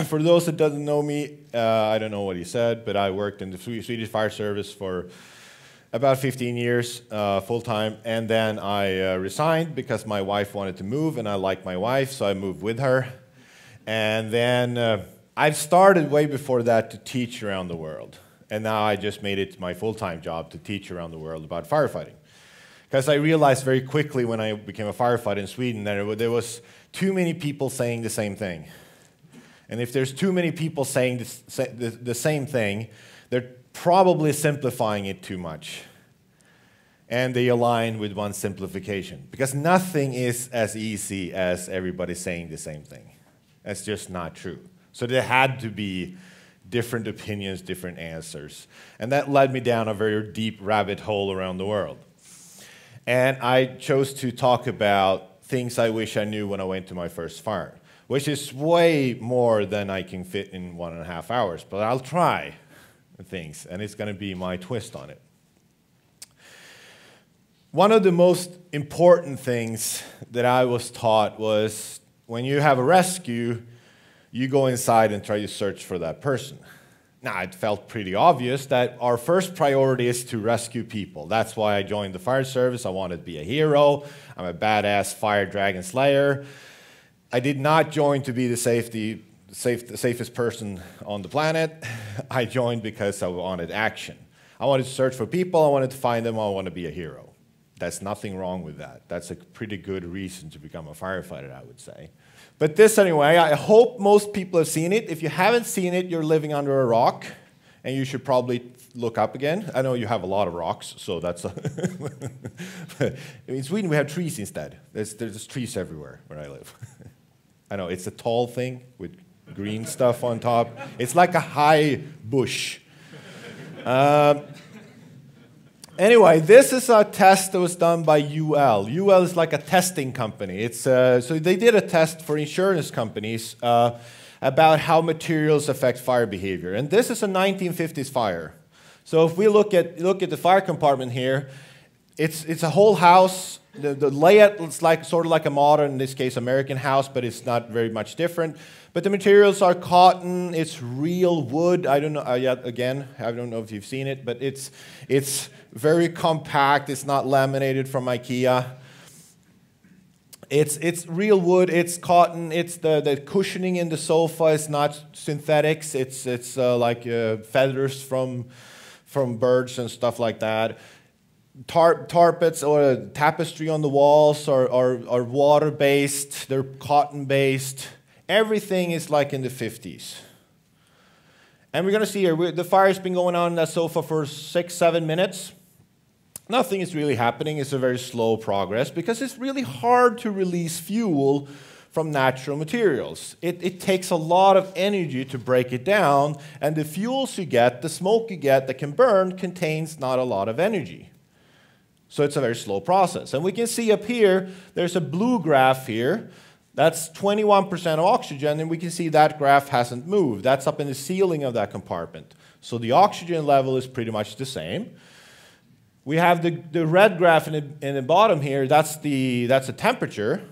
For those that doesn't know me, I don't know what he said, but I worked in the Swedish Fire Service for about 15 years, full-time, and then I resigned because my wife wanted to move, and I like my wife, so I moved with her. And then I've started way before that to teach around the world, and now I just made it my full-time job to teach around the world about firefighting. Because I realized very quickly when I became a firefighter in Sweden that there was too many people saying the same thing. And if there's too many people saying the same thing, they're probably simplifying it too much. And they align with one simplification. Because nothing is as easy as everybody saying the same thing. That's just not true. So there had to be different opinions, different answers. And that led me down a very deep rabbit hole around the world. And I chose to talk about things I wish I knew when I went to my first fire, which is way more than I can fit in 1.5 hours, but I'll try things, and it's going to be my twist on it. One of the most important things that I was taught was when you have a rescue, you go inside and try to search for that person. Now, it felt pretty obvious that our first priority is to rescue people. That's why I joined the fire service. I wanted to be a hero. I'm a badass fire dragon slayer. I did not join to be the safest person on the planet. I joined because I wanted action. I wanted to search for people. I wanted to find them. I want to be a hero. There's nothing wrong with that. That's a pretty good reason to become a firefighter, I would say. But this anyway, I hope most people have seen it. If you haven't seen it, you're living under a rock, and you should probably look up again. I know you have a lot of rocks, so that's in Sweden we have trees instead. There's trees everywhere where I live. I know, it's a tall thing with green stuff on top. It's like a high bush. Anyway, this is a test that was done by UL. UL is like a testing company. So they did a test for insurance companies about how materials affect fire behavior. And this is a 1950s fire. So if we look at the fire compartment here, it's a whole house. The layout looks like sort of like a modern, in this case, American house, but it's not very much different. But the materials are cotton. It's real wood. I don't know. Yet again, I don't know if you've seen it, but it's very compact. It's not laminated from IKEA. It's real wood. It's cotton. It's the cushioning in the sofa is not synthetics. It's like feathers from birds and stuff like that. Tarpets or tapestry on the walls are water-based. They're cotton-based. Everything is like in the 50s. And we're going to see here, the fire's been going on in that sofa for 6-7 minutes. Nothing is really happening. It's a very slow progress because it's really hard to release fuel from natural materials. It takes a lot of energy to break it down, and the fuels you get, the smoke you get that can burn, contains not a lot of energy. So it's a very slow process. And we can see up here, there's a blue graph here. That's 21% of oxygen, and we can see that graph hasn't moved. That's up in the ceiling of that compartment. So the oxygen level is pretty much the same. We have the red graph in the bottom here. That's the temperature.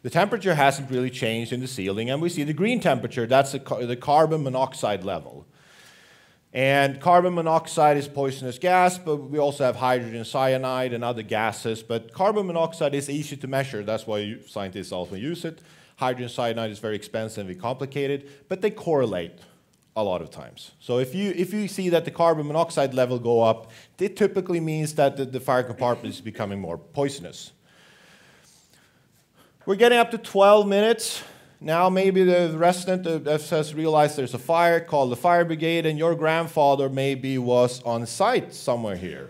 The temperature hasn't really changed in the ceiling, and we see the green temperature. That's the carbon monoxide level. And carbon monoxide is a poisonous gas, but we also have hydrogen cyanide and other gases. But carbon monoxide is easy to measure. That's why scientists also use it. Hydrogen cyanide is very expensive and complicated, but they correlate a lot of times. So if you see that the carbon monoxide level go up, it typically means that the fire compartment is becoming more poisonous. We're getting up to 12 minutes. Now maybe the resident has realized there's a fire, called the fire brigade, and your grandfather maybe was on site somewhere here.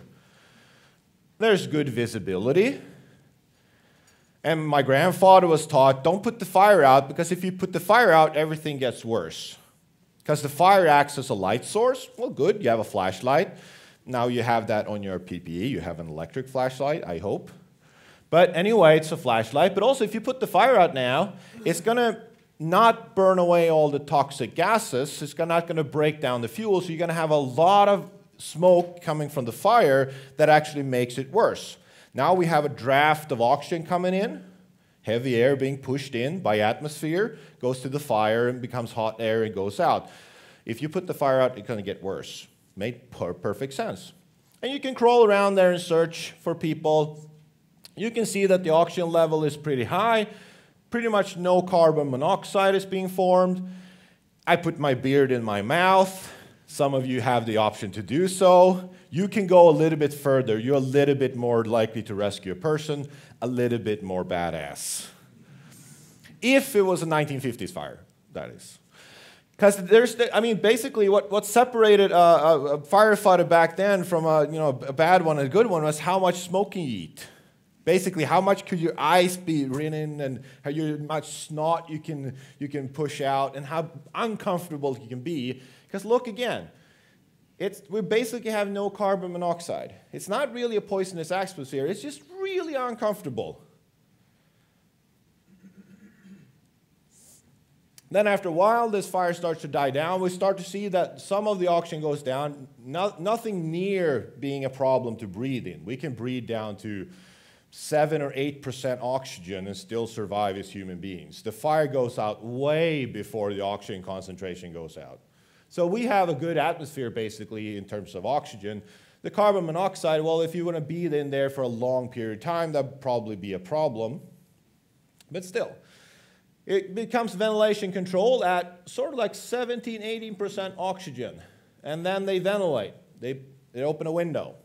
There's good visibility. And my grandfather was taught, don't put the fire out, because if you put the fire out, everything gets worse. Because the fire acts as a light source. Well, good, you have a flashlight. Now you have that on your PPE. You have an electric flashlight, I hope. But anyway, it's a flashlight. But also, if you put the fire out now, it's going to not burn away all the toxic gases. It's not going to break down the fuel. So you're going to have a lot of smoke coming from the fire that actually makes it worse. Now we have a draft of oxygen coming in. Heavy air being pushed in by atmosphere goes to the fire and becomes hot air and goes out. If you put the fire out, it's going to get worse. Made perfect sense. And you can crawl around there and search for people. You can see that the oxygen level is pretty high. Pretty much no carbon monoxide is being formed. I put my beard in my mouth. Some of you have the option to do so. You can go a little bit further. You're a little bit more likely to rescue a person, a little bit more badass. If it was a 1950s fire, that is. Because basically what separated a firefighter back then from a bad one and a good one was how much smoke can you eat. Basically, how much could your eyes be ridden and how much snot you can push out and how uncomfortable you can be. Because look again, we basically have no carbon monoxide. It's not really a poisonous atmosphere. It's just really uncomfortable. Then after a while, this fire starts to die down. We start to see that some of the oxygen goes down. Nothing near being a problem to breathe in. We can breathe down to 7 or 8% oxygen and still survive as human beings. The fire goes out way before the oxygen concentration goes out. So we have a good atmosphere, basically, in terms of oxygen. The carbon monoxide, well, if you want to be in there for a long period of time, that would probably be a problem. But still, it becomes ventilation controlled at sort of like 17, 18% oxygen. And then they ventilate. They open a window.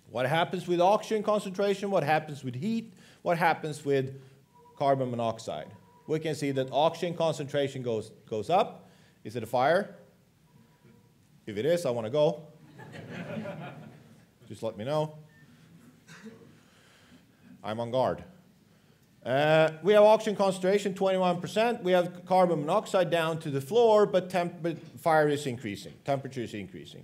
What happens with oxygen concentration? What happens with heat? What happens with carbon monoxide? We can see that oxygen concentration goes up. Is it a fire? If it is, I want to go. Just let me know. I'm on guard. We have oxygen concentration, 21%. We have carbon monoxide down to the floor, but fire is increasing. Temperature is increasing.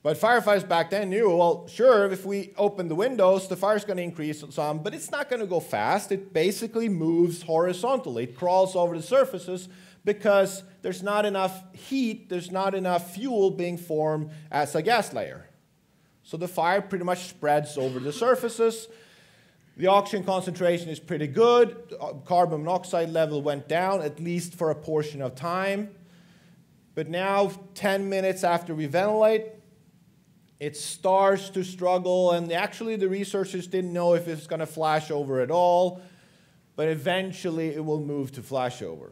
But firefighters back then knew, well, sure, if we open the windows, the fire's going to increase some, but it's not going to go fast. It basically moves horizontally. It crawls over the surfaces because there's not enough heat, there's not enough fuel being formed as a gas layer. So the fire pretty much spreads over the surfaces. The oxygen concentration is pretty good. Carbon monoxide level went down, at least for a portion of time. But now, 10 minutes after we ventilate, it starts to struggle, and actually the researchers didn't know if it's going to flash over at all, but eventually it will move to flashover.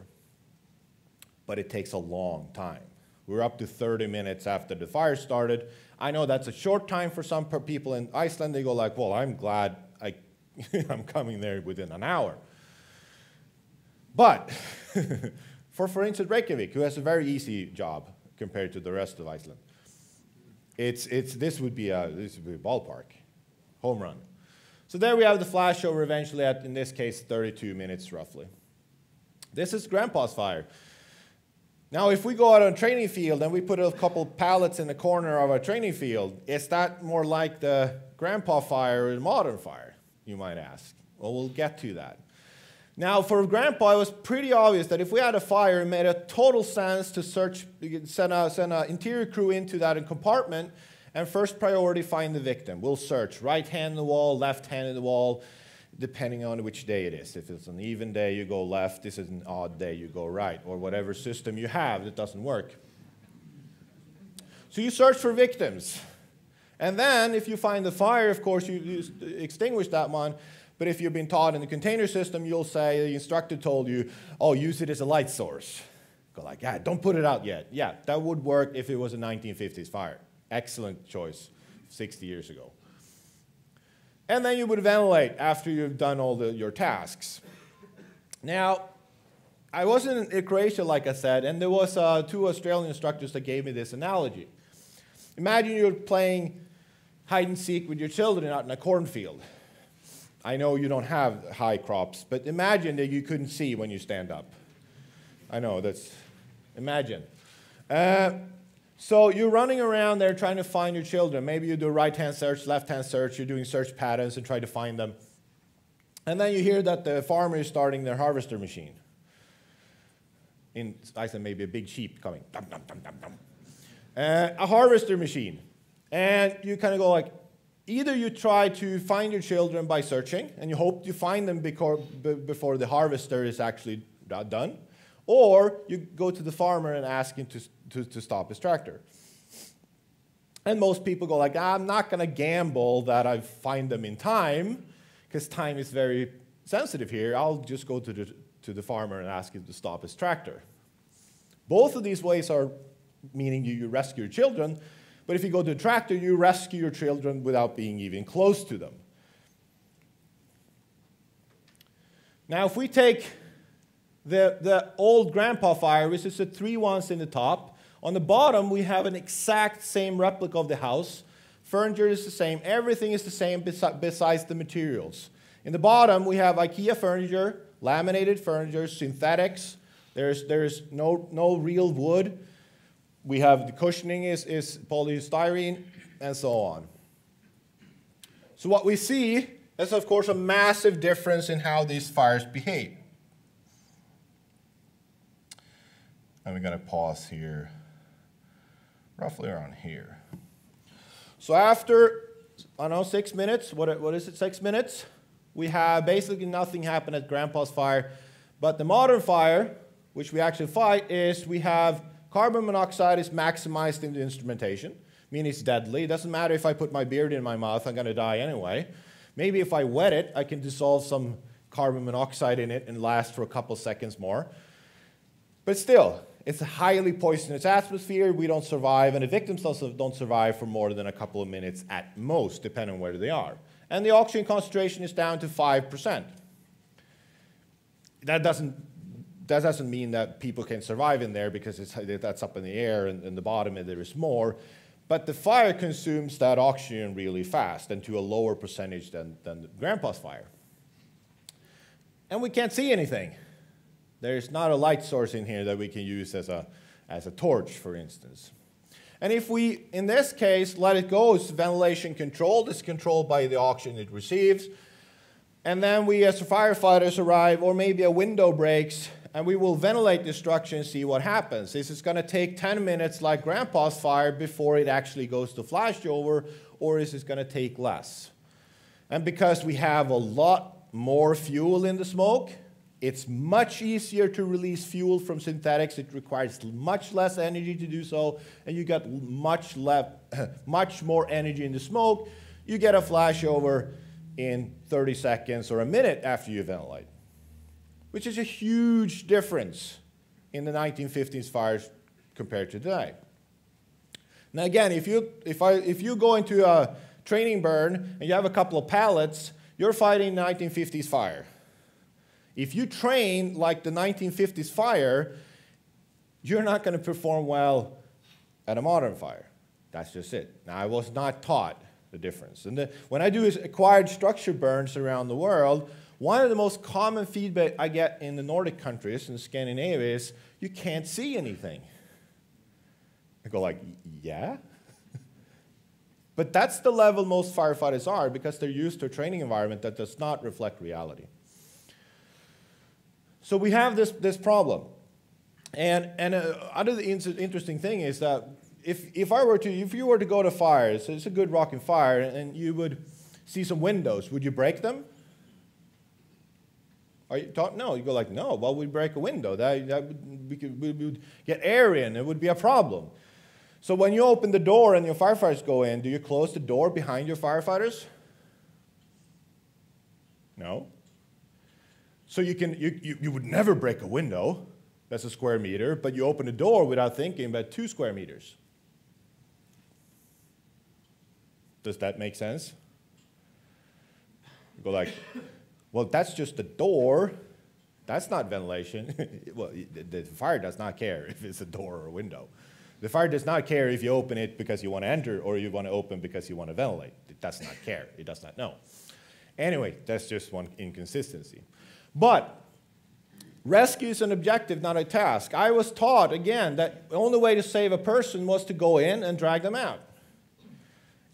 But it takes a long time. We're up to 30 minutes after the fire started. I know that's a short time for some people in Iceland. They go like, well, I'm glad I'm coming there within an hour. But for instance, Reykjavik, who has a very easy job compared to the rest of Iceland, this would be a ballpark, home run. So there we have the flashover eventually at, in this case, 32 minutes roughly. This is Grandpa's fire. Now, if we go out on a training field and we put a couple pallets in the corner of our training field, is that more like the Grandpa fire or the modern fire, you might ask? Well, we'll get to that. Now, for Grandpa, it was pretty obvious that if we had a fire, it made a total sense to send an interior crew into that compartment, and first priority, find the victim. We'll search right hand in the wall, left hand in the wall, depending on which day it is. If it's an even day, you go left. This is an odd day, you go right, or whatever system you have that doesn't work. So you search for victims. And then, if you find the fire, of course, you extinguish that one. But if you've been taught in the container system, you'll say, the instructor told you, oh, use it as a light source. Go like, yeah, don't put it out yet. Yeah, that would work if it was a 1950s fire. Excellent choice 60 years ago. And then you would ventilate after you've done all your tasks. Now, I was in Croatia, like I said, and there was 2 Australian instructors that gave me this analogy. Imagine you're playing hide and seek with your children out in a cornfield. I know you don't have high crops, but imagine that you couldn't see when you stand up. I know, imagine. So you're running around there trying to find your children. Maybe you do right-hand search, left-hand search. You're doing search patterns and try to find them. And then you hear that the farmer is starting their harvester machine. In Iceland, maybe a big sheep coming. Dum, dum, dum, dum, dum. A harvester machine. And you kind of go like, either you try to find your children by searching, and you hope you find them before the harvester is actually done, or you go to the farmer and ask him to stop his tractor. And most people go like, I'm not going to gamble that I find them in time, because time is very sensitive here. I'll just go to the farmer and ask him to stop his tractor. Both of these ways are meaning you rescue your children, but if you go to a tractor, you rescue your children without being even close to them. Now, if we take the old grandpa fire, which is the 3 ones in the top, on the bottom we have an exact same replica of the house. Furniture is the same, everything is the same besides the materials. In the bottom we have IKEA furniture, laminated furniture, synthetics. There's no real wood. We have the cushioning is polystyrene, and so on. So what we see is, of course, a massive difference in how these fires behave. And we're going to pause here, roughly around here. So after, I don't know, 6 minutes, what is it, 6 minutes? We have basically nothing happen at Grandpa's fire. But the modern fire, which we actually fight, is we have carbon monoxide is maximized in the instrumentation, meaning it's deadly. It doesn't matter if I put my beard in my mouth, I'm going to die anyway. Maybe if I wet it, I can dissolve some carbon monoxide in it and last for a couple seconds more. But still, it's a highly poisonous atmosphere. We don't survive, and the victims also don't survive for more than a couple of minutes at most, depending on where they are. And the oxygen concentration is down to 5%. That doesn't mean that people can survive in there, because that's up in the air, and in the bottom there is more. But the fire consumes that oxygen really fast, and to a lower percentage than Grandpa's fire. And we can't see anything. There's not a light source in here that we can use as a torch, for instance. And if we, in this case, let it go, it's ventilation controlled. It's controlled by the oxygen it receives. And then we, as firefighters, arrive, or maybe a window breaks, and we will ventilate the structure and see what happens. Is it going to take 10 minutes like Grandpa's fire before it actually goes to flashover, or is it going to take less? And because we have a lot more fuel in the smoke, it's much easier to release fuel from synthetics. It requires much less energy to do so, and you get much more energy in the smoke. You get a flashover in 30 seconds or a minute after you ventilate, which is a huge difference in the 1950s fires compared to today. Now again, if you go into a training burn and you have a couple of pallets, you're fighting 1950s fire. If you train like the 1950s fire, you're not going to perform well at a modern fire. That's just it. Now, I was not taught the difference. And when I do acquired structure burns around the world, one of the most common feedback I get in the Nordic countries, in Scandinavia, is you can't see anything. I go like, yeah? But that's the level most firefighters are, because they're used to a training environment that does not reflect reality. So we have this problem. And another interesting thing is that if you were to go to fires, so it's a good rocking fire, and you would see some windows, would you break them? No, you go like, no, well, we'd break a window. We would get air in, it would be a problem. So when you open the door and your firefighters go in, do you close the door behind your firefighters? No. So you would never break a window, that's a square meter, but you open the door without thinking about 2 square meters. Does that make sense? You go like, well, that's just a door. That's not ventilation. Well, the fire does not care if it's a door or a window. The fire does not care if you open it because you want to enter or you want to open because you want to ventilate. It does not care. It does not know. Anyway, that's just one inconsistency. But rescue is an objective, not a task. I was taught, again, that the only way to save a person was to go in and drag them out.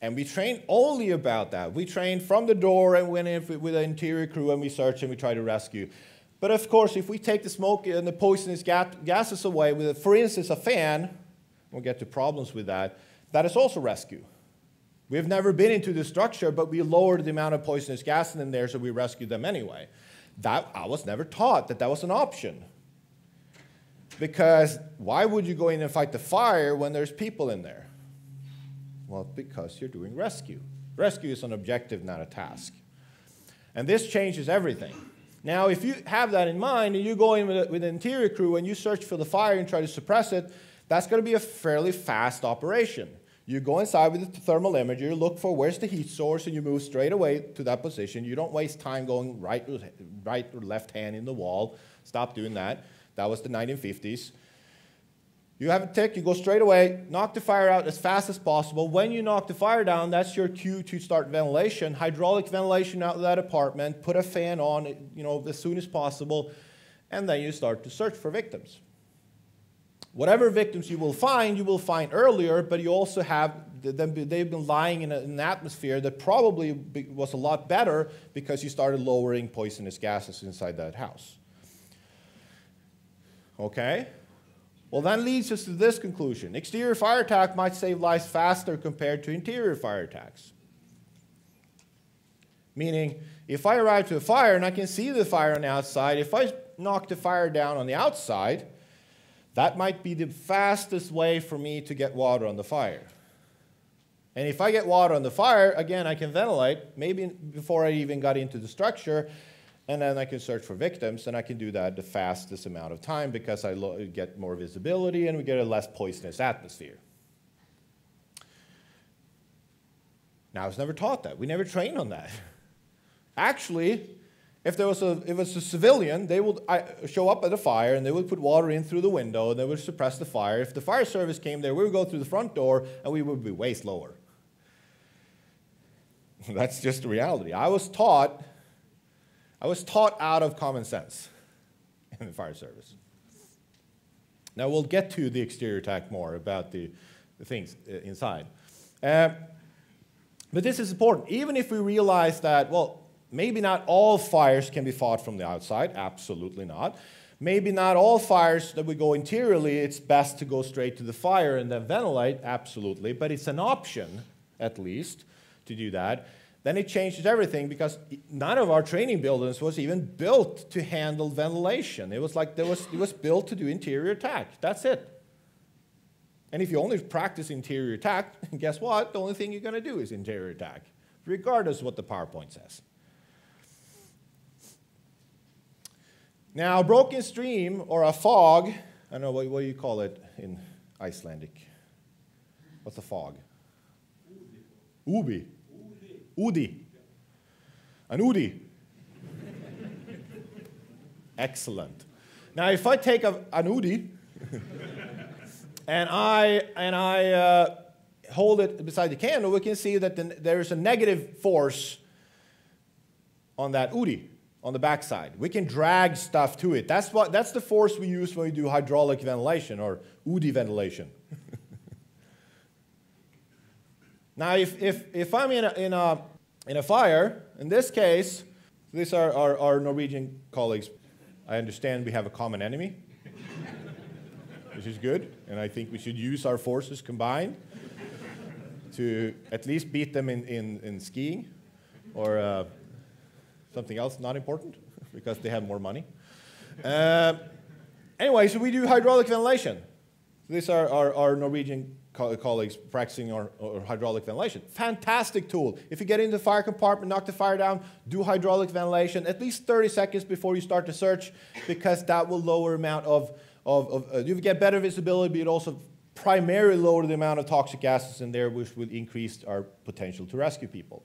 And we trained only about that. We trained from the door and went in with the interior crew, and we searched and we tried to rescue. But of course, if we take the smoke and the poisonous gases away with, for instance, a fan, we'll get to problems with that, that is also rescue. We've never been into the structure, but we lowered the amount of poisonous gas in there, so we rescued them anyway. I was never taught that that was an option. Because why would you go in and fight the fire when there's people in there? Well, because you're doing rescue. Rescue is an objective, not a task. And this changes everything. Now, if you have that in mind and you go in with an interior crew and you search for the fire and try to suppress it, that's going to be a fairly fast operation. You go inside with the thermal imager, you look for where's the heat source, and you move straight away to that position. You don't waste time going right or left hand in the wall. Stop doing that. That was the 1950s. You have a tick, you go straight away, knock the fire out as fast as possible. When you knock the fire down, that's your cue to start ventilation, hydraulic ventilation out of that apartment, put a fan on, as soon as possible, and then you start to search for victims. Whatever victims you will find earlier, but you also have, they've been lying in an atmosphere that probably was a lot better because you started lowering poisonous gases inside that house. Okay? Well, that leads us to this conclusion. Exterior fire attack might save lives faster compared to interior fire attacks. Meaning, if I arrive to a fire and I can see the fire on the outside, if I knock the fire down on the outside, that might be the fastest way for me to get water on the fire. And if I get water on the fire, again, I can ventilate, maybe before I even got into the structure, and then I can search for victims, and I can do that the fastest amount of time because I get more visibility and we get a less poisonous atmosphere. Now, I was never taught that. We never trained on that. Actually, if it was a civilian, they would show up at a fire and they would put water in through the window and they would suppress the fire. If the fire service came there, we would go through the front door and we would be way slower. That's just the reality. I was taught out of common sense in the fire service. Now we'll get to the exterior attack more about the things inside. But this is important. Even if we realize that, well, maybe not all fires can be fought from the outside. Absolutely not. Maybe not all fires that we go interiorly, it's best to go straight to the fire and then ventilate. Absolutely. But it's an option, at least, to do that. Then it changes everything because none of our training buildings was even built to handle ventilation. It was like it was built to do interior attack. That's it. And if you only practice interior attack, guess what? The only thing you're going to do is interior attack, regardless of what the PowerPoint says. Now, a broken stream or a fog, I don't know, what do you call it in Icelandic? What's a fog? Ubi. Udi. An Udi. Excellent. Now, if I take an Udi and I hold it beside the candle, we can see that there is a negative force on that Udi, on the backside. We can drag stuff to it. That's the force we use when we do hydraulic ventilation or Udi ventilation. Now, if I'm in a fire, in this case, these are our Norwegian colleagues. I understand we have a common enemy, which is good, and I think we should use our forces combined to at least beat them in skiing or something else not important because they have more money. Anyway, so we do hydraulic ventilation. These are our Norwegian colleagues practicing our hydraulic ventilation. Fantastic tool. If you get into the fire compartment, knock the fire down, do hydraulic ventilation at least 30 seconds before you start the search because that will lower amount you get better visibility, but it also primarily lower the amount of toxic gases in there, which will increase our potential to rescue people.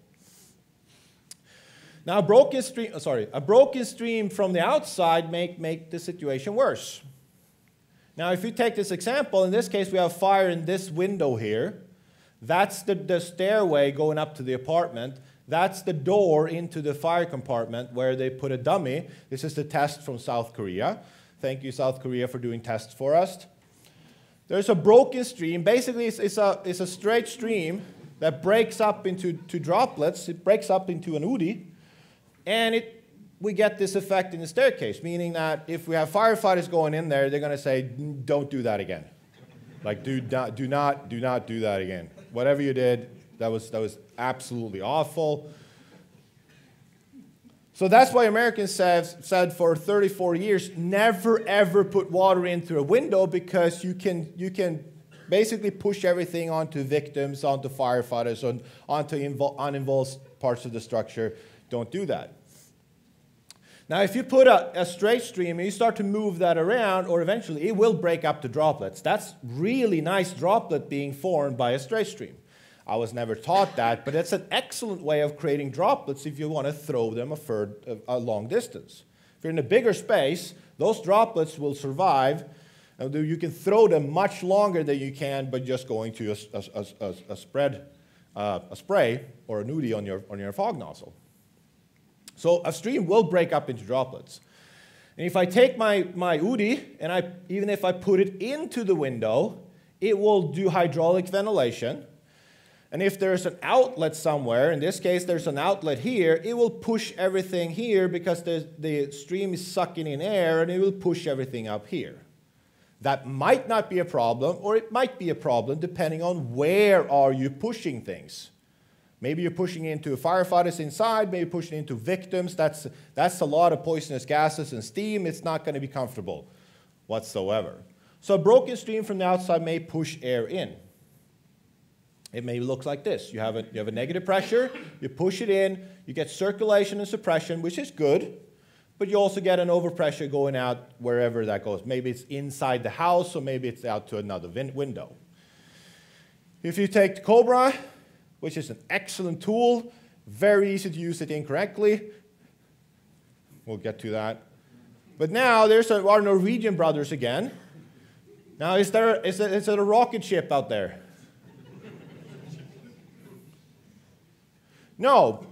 Now, a broken stream from the outside make the situation worse. Now, if you take this example, in this case, we have fire in this window here. That's the stairway going up to the apartment. That's the door into the fire compartment where they put a dummy. This is the test from South Korea. Thank you, South Korea, for doing tests for us. There's a broken stream. Basically, it's a straight stream that breaks up into droplets. It breaks up into an Udi. And we get this effect in the staircase, meaning that if we have firefighters going in there, they're going to say, don't do that again. Like, do not do that again. Whatever you did, That was absolutely awful. So that's why Americans said for 34 years, never ever put water into a window, because you can basically push everything onto victims, onto firefighters, onto uninvolved parts of the structure. Don't do that. Now, if you put a straight stream and you start to move that around, or eventually it will break up the droplets. That's really nice droplet being formed by a straight stream. I was never taught that, but it's an excellent way of creating droplets if you want to throw them a long distance. If you're in a bigger space, those droplets will survive. And you can throw them much longer than you can by just going to a spray or a nudie on your fog nozzle. So a stream will break up into droplets. And if I take my UDI, and even if I put it into the window, it will do hydraulic ventilation. And if there's an outlet somewhere, in this case there's an outlet here, it will push everything here because the stream is sucking in air, and it will push everything up here. That might not be a problem, or it might be a problem depending on where are you pushing things. Maybe you're pushing into firefighters inside, maybe pushing into victims. That's a lot of poisonous gases and steam. It's not going to be comfortable whatsoever. So a broken stream from the outside may push air in. It may look like this. You have a negative pressure, you push it in, you get circulation and suppression, which is good, but you also get an overpressure going out wherever that goes. Maybe it's inside the house, or maybe it's out to another window. If you take the Cobra, which is an excellent tool, very easy to use it incorrectly. We'll get to that. But now there's our Norwegian brothers again. Now, is there a rocket ship out there? No,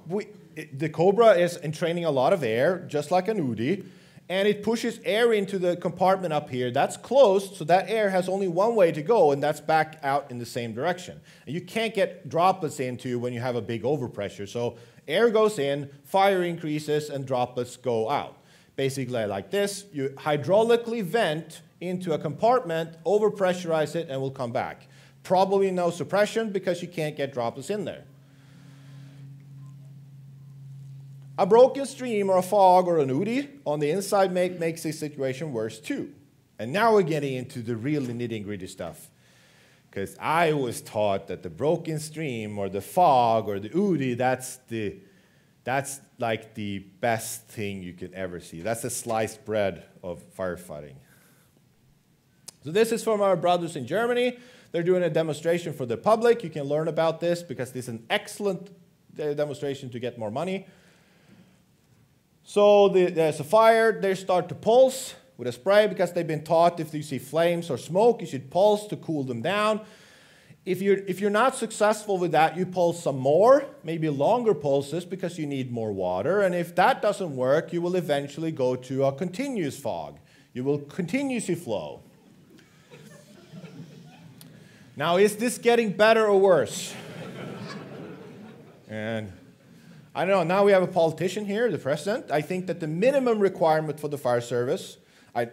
the Cobra is entraining a lot of air, just like an UDI, and it pushes air into the compartment up here. That's closed, so that air has only one way to go, and that's back out in the same direction. And you can't get droplets into when you have a big overpressure. So air goes in, fire increases, and droplets go out. Basically like this, you hydraulically vent into a compartment, overpressurize it, and will come back. Probably no suppression because you can't get droplets in there. A broken stream or a fog or an UDI on the inside makes the situation worse too. And now we're getting into the real nitty-gritty stuff. Because I was taught that the broken stream or the fog or the UDI, that's like the best thing you can ever see. That's the sliced bread of firefighting. So this is from our brothers in Germany. They're doing a demonstration for the public. You can learn about this because this is an excellent demonstration to get more money. So there's a fire, they start to pulse with a spray because they've been taught if you see flames or smoke, you should pulse to cool them down. If you're not successful with that, you pulse some more, maybe longer pulses because you need more water. And if that doesn't work, you will eventually go to a continuous fog. You will continuously flow. Now, is this getting better or worse? And I don't know, now we have a politician here, the president. I think that the minimum requirement for the fire service,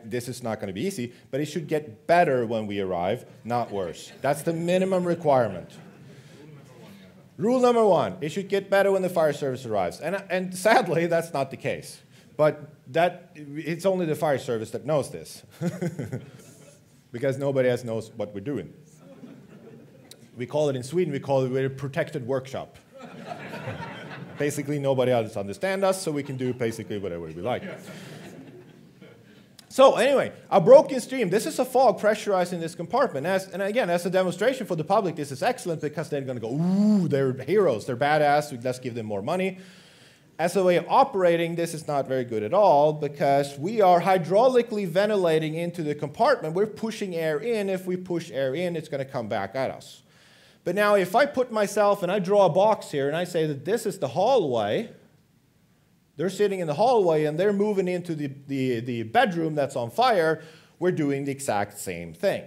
this is not going to be easy, but it should get better when we arrive, not worse. That's the minimum requirement. Rule number one, it should get better when the fire service arrives. And sadly, that's not the case. But it's only the fire service that knows this. Because nobody else knows what we're doing. We call it in Sweden, we call it a protected workshop. Basically, nobody else understands us, so we can do basically whatever we like. So anyway, a broken stream. This is a fog pressurizing this compartment. And again, as a demonstration for the public, this is excellent because they're going to go, ooh, they're heroes, they're badass, let's give them more money. As a way of operating, this is not very good at all because we are hydraulically ventilating into the compartment. We're pushing air in. If we push air in, it's going to come back at us. But now if I put myself and I draw a box here and I say that this is the hallway, they're sitting in the hallway and they're moving into the bedroom that's on fire, we're doing the exact same thing.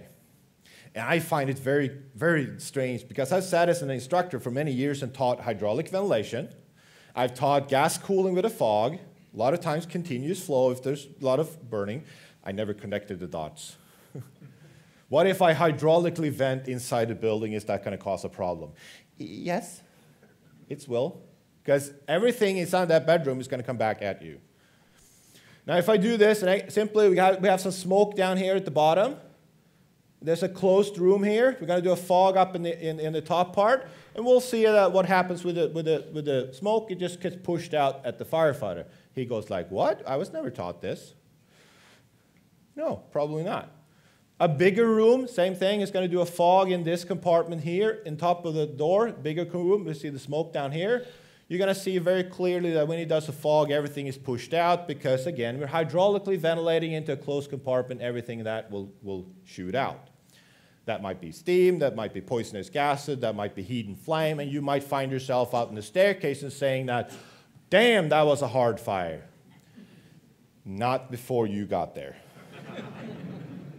And I find it very, very strange because I've sat as an instructor for many years and taught hydraulic ventilation. I've taught gas cooling with a fog, a lot of times continuous flow if there's a lot of burning. I never connected the dots. What if I hydraulically vent inside the building? Is that going to cause a problem? Yes, it will, because everything inside that bedroom is going to come back at you. Now, if I do this, and we have some smoke down here at the bottom. There's a closed room here. We're going to do a fog up in the top part, and we'll see what happens with the smoke. It just gets pushed out at the firefighter. He goes like, "What? I was never taught this." No, probably not. A bigger room, same thing. It's going to do a fog in this compartment here, in top of the door. Bigger room. We see the smoke down here. You're going to see very clearly that when he does a fog, everything is pushed out because, again, we're hydraulically ventilating into a closed compartment. Everything that will shoot out. That might be steam, that might be poisonous gases, that might be heat and flame, and you might find yourself out in the staircase and saying that, "Damn, that was a hard fire." Not before you got there,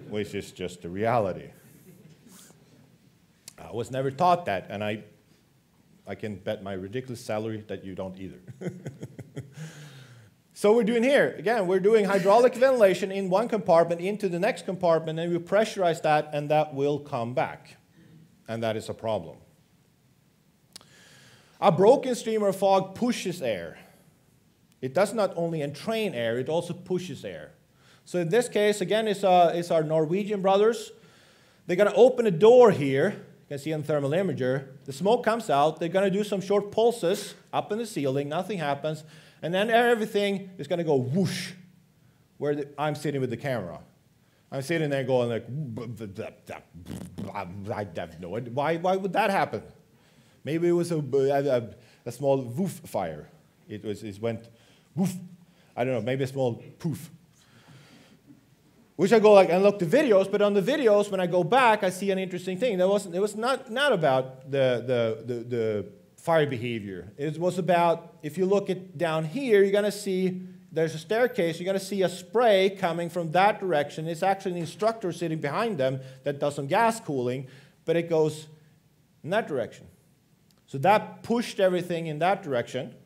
which is just the reality. I was never taught that, and I can bet my ridiculous salary that you don't either. So we're doing here, again, we're doing hydraulic ventilation in one compartment into the next compartment, and we pressurize that, and that will come back. And that is a problem. A broken stream or fog pushes air. It does not only entrain air, it also pushes air. So in this case, again, it's our Norwegian brothers. They're going to open a door here. You can see on the thermal imager. The smoke comes out. They're going to do some short pulses up in the ceiling. Nothing happens. And then everything is going to go whoosh, where I'm sitting with the camera. I'm sitting there going like, I have no idea. Why would that happen? Maybe it was a small woof fire. It went woof. I don't know, maybe a small poof. Which I go like and look the videos, but on the videos, when I go back, I see an interesting thing. It was not about the fire behavior. It was about, if you look at down here, you're going to see there's a staircase. You're going to see a spray coming from that direction. It's actually an instructor sitting behind them that does some gas cooling, but it goes in that direction. So that pushed everything in that direction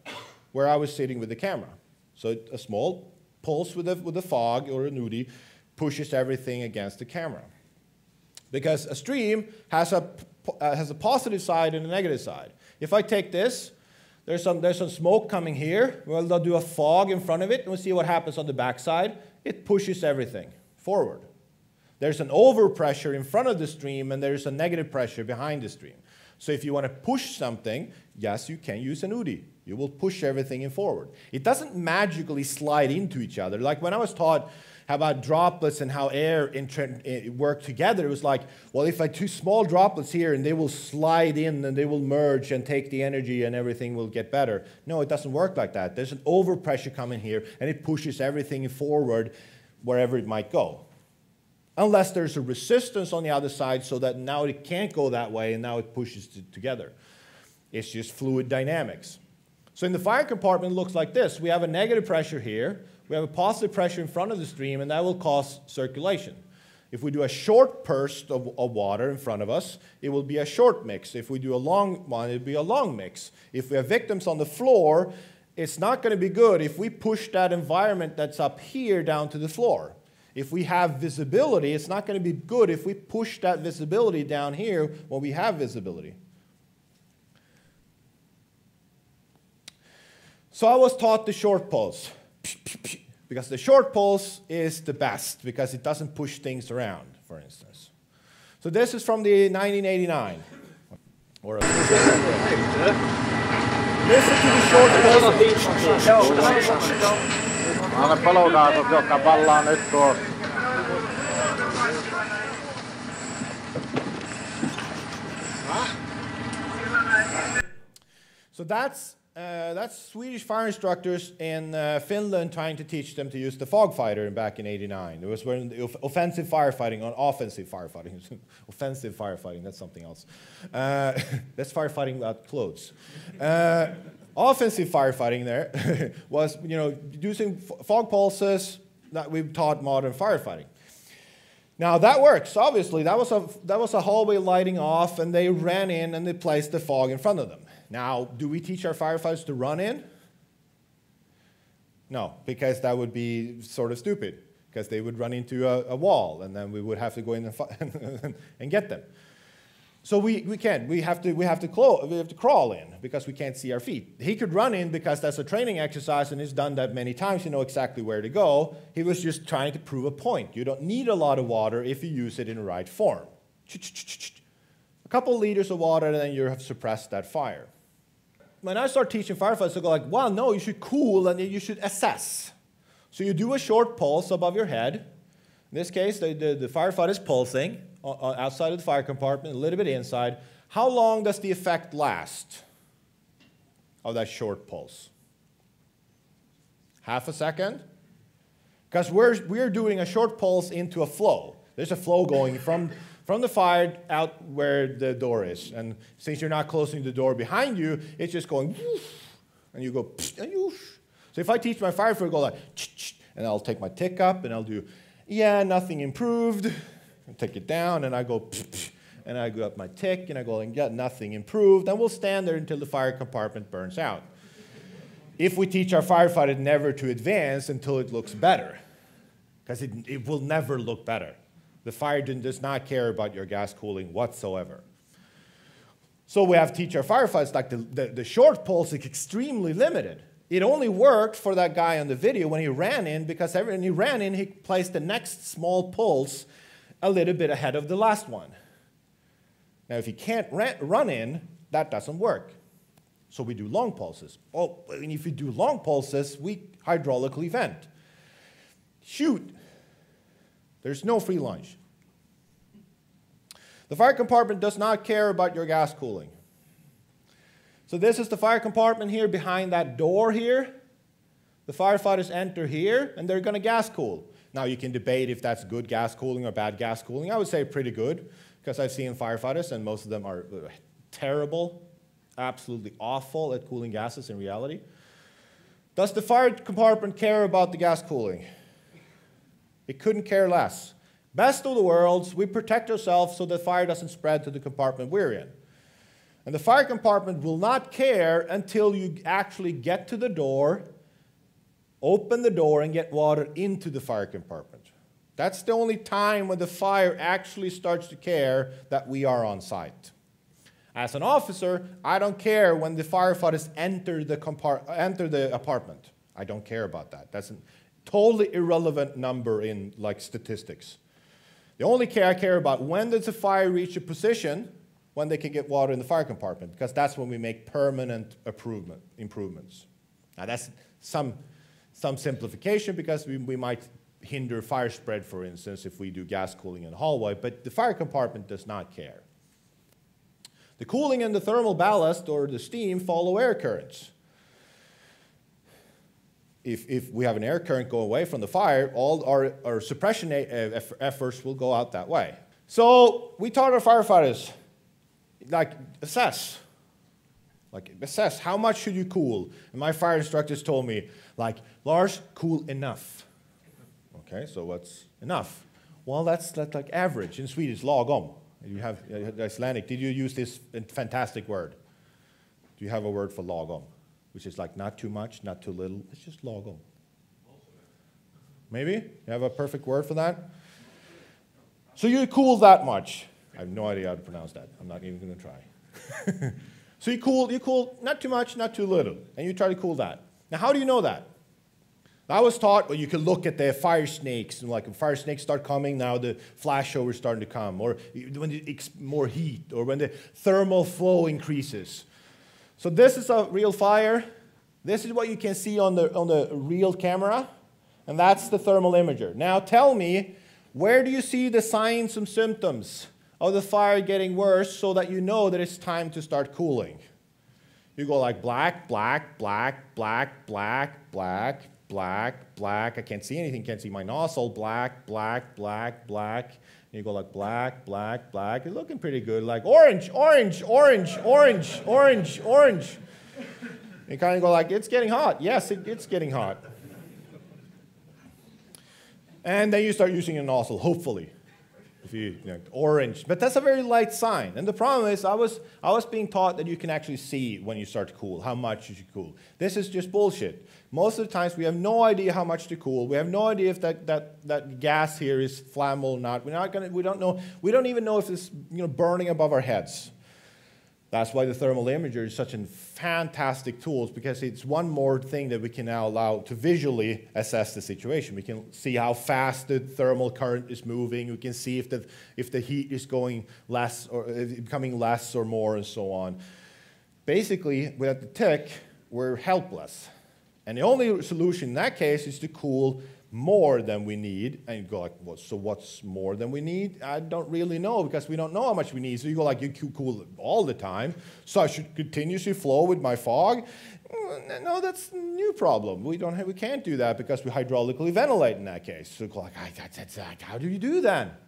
where I was sitting with the camera. So a small pulse with a fog or a nudie pushes everything against the camera. Because a stream has a positive side and a negative side. If I take this, there's some smoke coming here. Well, they'll do a fog in front of it, and we'll see what happens on the backside. It pushes everything forward. There's an overpressure in front of the stream, and there's a negative pressure behind the stream. So if you want to push something, yes, you can use an UDI. You will push everything in forward. It doesn't magically slide into each other. Like when I was taught about droplets and how air work together, it was like, well, if I have two small droplets here and they will slide in and they will merge and take the energy and everything will get better. No, it doesn't work like that. There's an overpressure coming here and it pushes everything forward wherever it might go. Unless there's a resistance on the other side so that now it can't go that way and now it pushes it together. It's just fluid dynamics. So in the fire compartment, it looks like this. We have a negative pressure here. We have a positive pressure in front of the stream, and that will cause circulation. If we do a short burst of water in front of us, it will be a short mix. If we do a long one, it will be a long mix. If we have victims on the floor, it's not going to be good if we push that environment that's up here down to the floor. If we have visibility, it's not going to be good if we push that visibility down here when we have visibility. So I was taught the short pulse, because the short pulse is the best, because it doesn't push things around, for instance. So this is from the 1989. Listen to the short pulse. Anna palokaasut, jotka palaa nyt tuossa. So that's Swedish fire instructors in Finland trying to teach them to use the fog fighter back in '89. It was when the offensive firefighting on offensive firefighting. Offensive firefighting, that's something else. That's firefighting without clothes. Offensive firefighting there was, using fog pulses that we've taught modern firefighting. Now that works, obviously. That was a hallway lighting off, and they ran in and they placed the fog in front of them. Now, do we teach our firefighters to run in? No, because that would be sort of stupid. because they would run into a wall, and then we would have to go in and get them. So we can't. We have to crawl in because we can't see our feet. He could run in because that's a training exercise, and he's done that many times. You know exactly where to go. He was just trying to prove a point. You don't need a lot of water if you use it in the right form. A couple liters of water, and then you have suppressed that fire. When I start teaching firefighters, they go like, well, no, you should cool and you should assess. So you do a short pulse above your head. In this case, the firefighter is pulsing outside of the fire compartment, a little bit inside. How long does the effect last of that short pulse? Half a second? Because we're doing a short pulse into a flow. There's a flow going from the fire out where the door is. And since you're not closing the door behind you, it's just going, and you go, and you. So if I teach my firefighter, go like, and I'll take my tick up, and I'll do, yeah, nothing improved. I take it down, and I go, and I go up my tick, and I go, and yeah, nothing improved. And we'll stand there until the fire compartment burns out. If we teach our firefighter never to advance until it looks better, because it will never look better. The fire does not care about your gas cooling whatsoever. So we have to teach our firefighters, like the short pulse is extremely limited. It only worked for that guy on the video when he ran in, because when he ran in, he placed the next small pulse a little bit ahead of the last one. Now, if he can't run in, that doesn't work. So we do long pulses. Oh, and if we do long pulses, we hydraulically vent. Shoot. There's no free lunch. The fire compartment does not care about your gas cooling. So this is the fire compartment here behind that door here. The firefighters enter here, and they're going to gas cool. Now, you can debate if that's good gas cooling or bad gas cooling. I would say pretty good, because I've seen firefighters, and most of them are terrible, absolutely awful at cooling gases in reality. Does the fire compartment care about the gas cooling? It couldn't care less. Best of the worlds, we protect ourselves so the fire doesn't spread to the compartment we're in. And the fire compartment will not care until you actually get to the door, open the door, and get water into the fire compartment. That's the only time when the fire actually starts to care that we are on site. As an officer, I don't care when the firefighters enter the apartment. I don't care about that. That's a totally irrelevant number in like statistics. The only I care about when does the fire reach a position when they can get water in the fire compartment, because that's when we make permanent improvements. Now that's some simplification, because we might hinder fire spread, for instance, if we do gas cooling in the hallway, but the fire compartment does not care. The cooling and the thermal ballast, or the steam, follow air currents. If we have an air current go away from the fire, all our suppression efforts will go out that way. So we taught our firefighters, like, assess how much should you cool? And my fire instructors told me, like, Lars, cool enough. Okay, so what's enough? Well, that's like average. In Swedish, lagom. You have Icelandic. Did you use this fantastic word? Do you have a word for lagom? Which is like not too much, not too little. It's just lagom. Maybe? You have a perfect word for that? So you cool that much. I have no idea how to pronounce that. I'm not even going to try. So you cool not too much, not too little. And you try to cool that. Now, how do you know that? I was taught, well, you can look at the fire snakes. And like when fire snakes start coming, now the flashover is starting to come. Or when it's more heat. Or when the thermal flow increases. So this is a real fire. This is what you can see on the real camera. And that's the thermal imager. Now tell me, where do you see the signs and symptoms of the fire getting worse so that you know that it's time to start cooling? You go like black, black, black, black, black, black, black, black. I can't see anything, can't see my nozzle. Black, black, black, black. And you go like black, black, black. You're looking pretty good. Like orange, orange, orange, orange, orange, orange. You kind of go like, it's getting hot. Yes, it's getting hot. And then you start using a nozzle, hopefully. if you know, orange, but that's a very light sign. And the problem is I was being taught that you can actually see when you start to cool, how much you should cool. This is just bullshit. Most of the times we have no idea how much to cool. We have no idea if that gas here is flammable or not. We don't know. We don't even know if it's burning above our heads. That's why the thermal imager is such a fantastic tool, because it's one more thing that we can now allow to visually assess the situation. We can see how fast the thermal current is moving. We can see if the heat is going less or becoming less or more and so on. Basically, without the tick, we're helpless. And the only solution in that case is to cool more than we need. And you go like, well, so what's more than we need? I don't really know, because we don't know how much we need. So you go like, you cool all the time, so I should continuously flow with my fog? No, that's a new problem. We can't do that because we hydraulically ventilate in that case. So you go like, how do you do that?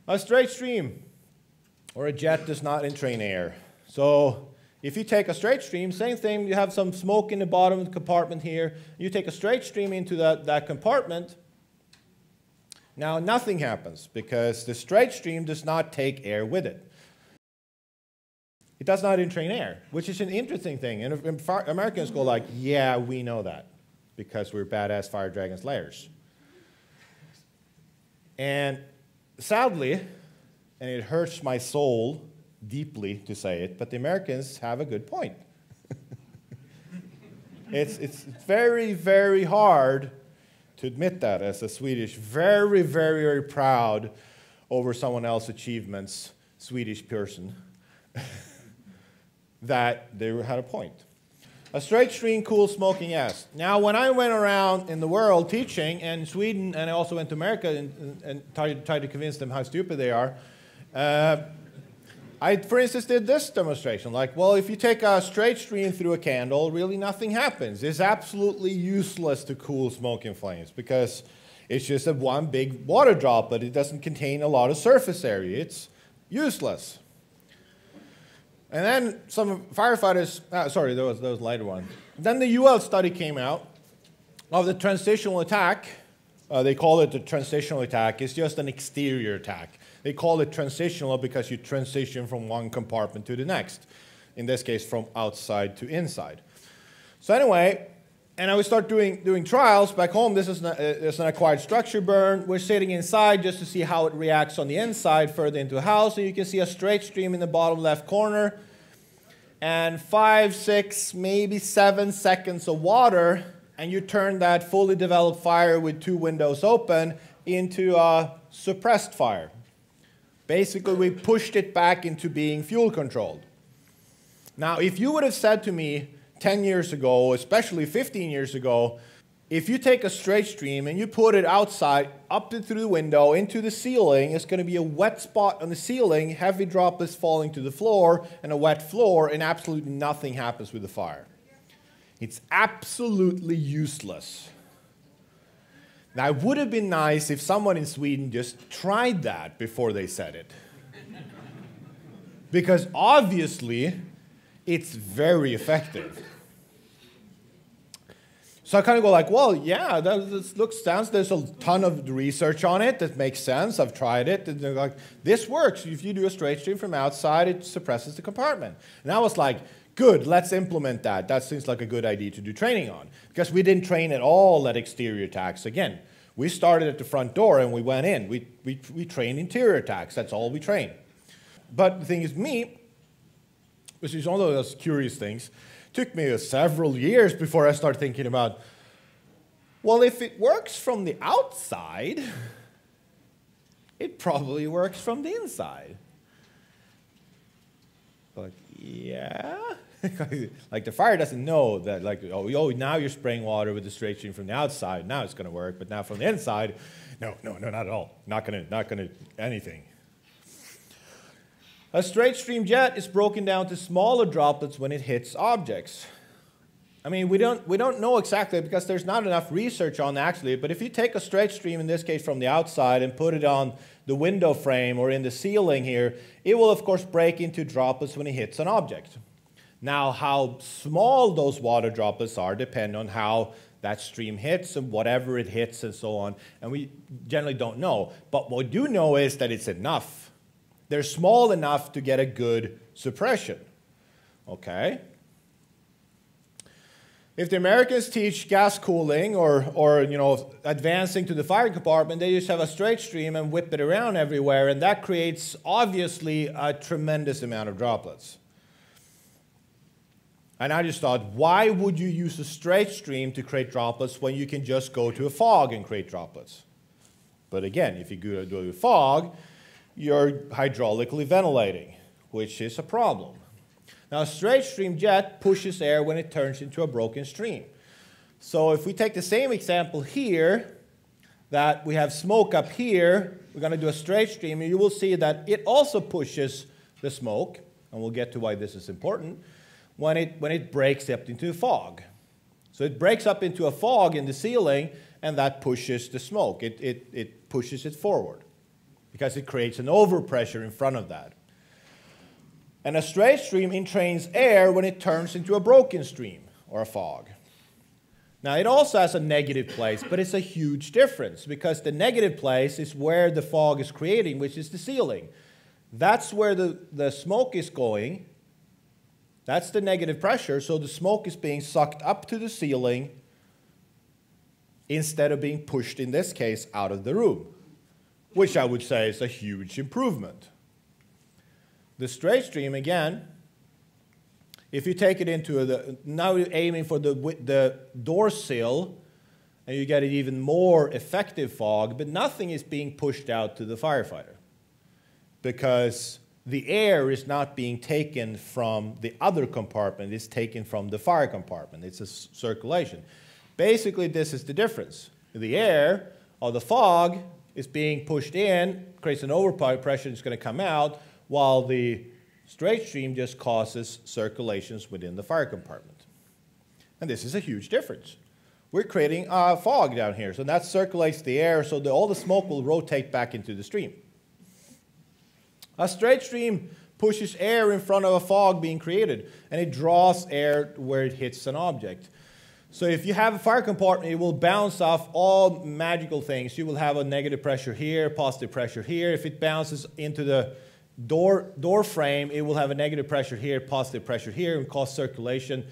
A straight stream or a jet does not entrain air. So if you take a straight stream, same thing, you have some smoke in the bottom of the compartment here. You take a straight stream into that compartment. Now nothing happens because the straight stream does not take air with it. It does not entrain air, which is an interesting thing. And Americans go like, yeah, we know that because we're badass fire dragon slayers. And sadly, and it hurts my soul deeply to say it, but the Americans have a good point. It's very, very hard to admit that as a Swedish, very, very, very proud over someone else's achievements, Swedish person, that they had a point. A straight stream cools smoking gas. Now, when I went around in the world teaching, and Sweden, and I also went to America and tried to convince them how stupid they are, I, for instance, did this demonstration. Like, well, if you take a straight stream through a candle, really nothing happens. It's absolutely useless to cool smoking flames because it's just a one big water drop, but it doesn't contain a lot of surface area. It's useless. And then some firefighters, sorry, there was a later one. Then the UL study came out of the transitional attack. They call it the transitional attack. It's just an exterior attack. They call it transitional because you transition from one compartment to the next. In this case, from outside to inside. So anyway, and I would start doing trials back home. This is an acquired structure burn. We're sitting inside just to see how it reacts on the inside further into the house. And you can see a straight stream in the bottom left corner. And 5, 6, maybe 7 seconds of water. And you turn that fully developed fire with 2 windows open into a suppressed fire. Basically, we pushed it back into being fuel controlled. Now, if you would have said to me 10 years ago, especially 15 years ago, if you take a straight stream and you put it outside, up through the window, into the ceiling, it's going to be a wet spot on the ceiling, heavy droplets falling to the floor, and a wet floor, and absolutely nothing happens with the fire. It's absolutely useless. Now, it would have been nice if someone in Sweden just tried that before they said it. Because obviously, it's very effective. So I kind of go like, well, yeah, that looks sense. There's a ton of research on it that makes sense. I've tried it. And they're like, this works. If you do a straight stream from outside, it suppresses the compartment. And I was like, good, let's implement that. That seems like a good idea to do training on. Because we didn't train at all at exterior attacks. Again, we started at the front door and we went in. We trained interior attacks. That's all we trained. But the thing is, which is one of those curious things, took me several years before I started thinking about, well, if it works from the outside, it probably works from the inside. Like, yeah? Like the fire doesn't know that, like, oh, now you're spraying water with the straight stream from the outside. Now it's going to work, but now from the inside, no, not at all. Not gonna anything. A straight stream jet is broken down to smaller droplets when it hits objects. I mean, we don't know exactly because there's not enough research on actually, but if you take a straight stream, in this case from the outside, and put it on the window frame or in the ceiling here, it will of course break into droplets when it hits an object. Now, how small those water droplets are depend on how that stream hits and whatever it hits and so on. And we generally don't know. But what we do know is that it's enough. They're small enough to get a good suppression. Okay? If the Americans teach gas cooling or advancing to the fire compartment, they just have a straight stream and whip it around everywhere, and that creates obviously a tremendous amount of droplets. And I just thought, why would you use a straight stream to create droplets when you can just go to a fog and create droplets? But again, if you go to a fog, you're hydraulically ventilating, which is a problem. Now, a straight stream jet pushes air when it turns into a broken stream. So if we take the same example here, that we have smoke up here, we're going to do a straight stream, and you will see that it also pushes the smoke, and we'll get to why this is important, when it breaks up into a fog. So it breaks up into a fog in the ceiling, and that pushes the smoke. It pushes it forward because it creates an overpressure in front of that. And a straight stream entrains air when it turns into a broken stream or a fog. Now, it also has a negative place, but it's a huge difference because the negative place is where the fog is creating, which is the ceiling. That's where the smoke is going. That's the negative pressure, so the smoke is being sucked up to the ceiling instead of being pushed, in this case, out of the room, which I would say is a huge improvement. The straight stream, again, if you take it into now you're aiming for the door sill, and you get an even more effective fog, but nothing is being pushed out to the firefighter because the air is not being taken from the other compartment, it's taken from the fire compartment. It's a circulation. Basically, this is the difference. The air or the fog is being pushed in, creates an overpressure, it's going to come out, while the straight stream just causes circulations within the fire compartment. And this is a huge difference. We're creating a fog down here, so that circulates the air, so all the smoke will rotate back into the stream. A straight stream pushes air in front of a fog being created, and it draws air where it hits an object. So if you have a fire compartment, it will bounce off all magical things. You will have a negative pressure here, positive pressure here. If it bounces into the door frame, it will have a negative pressure here, positive pressure here, and cause circulation.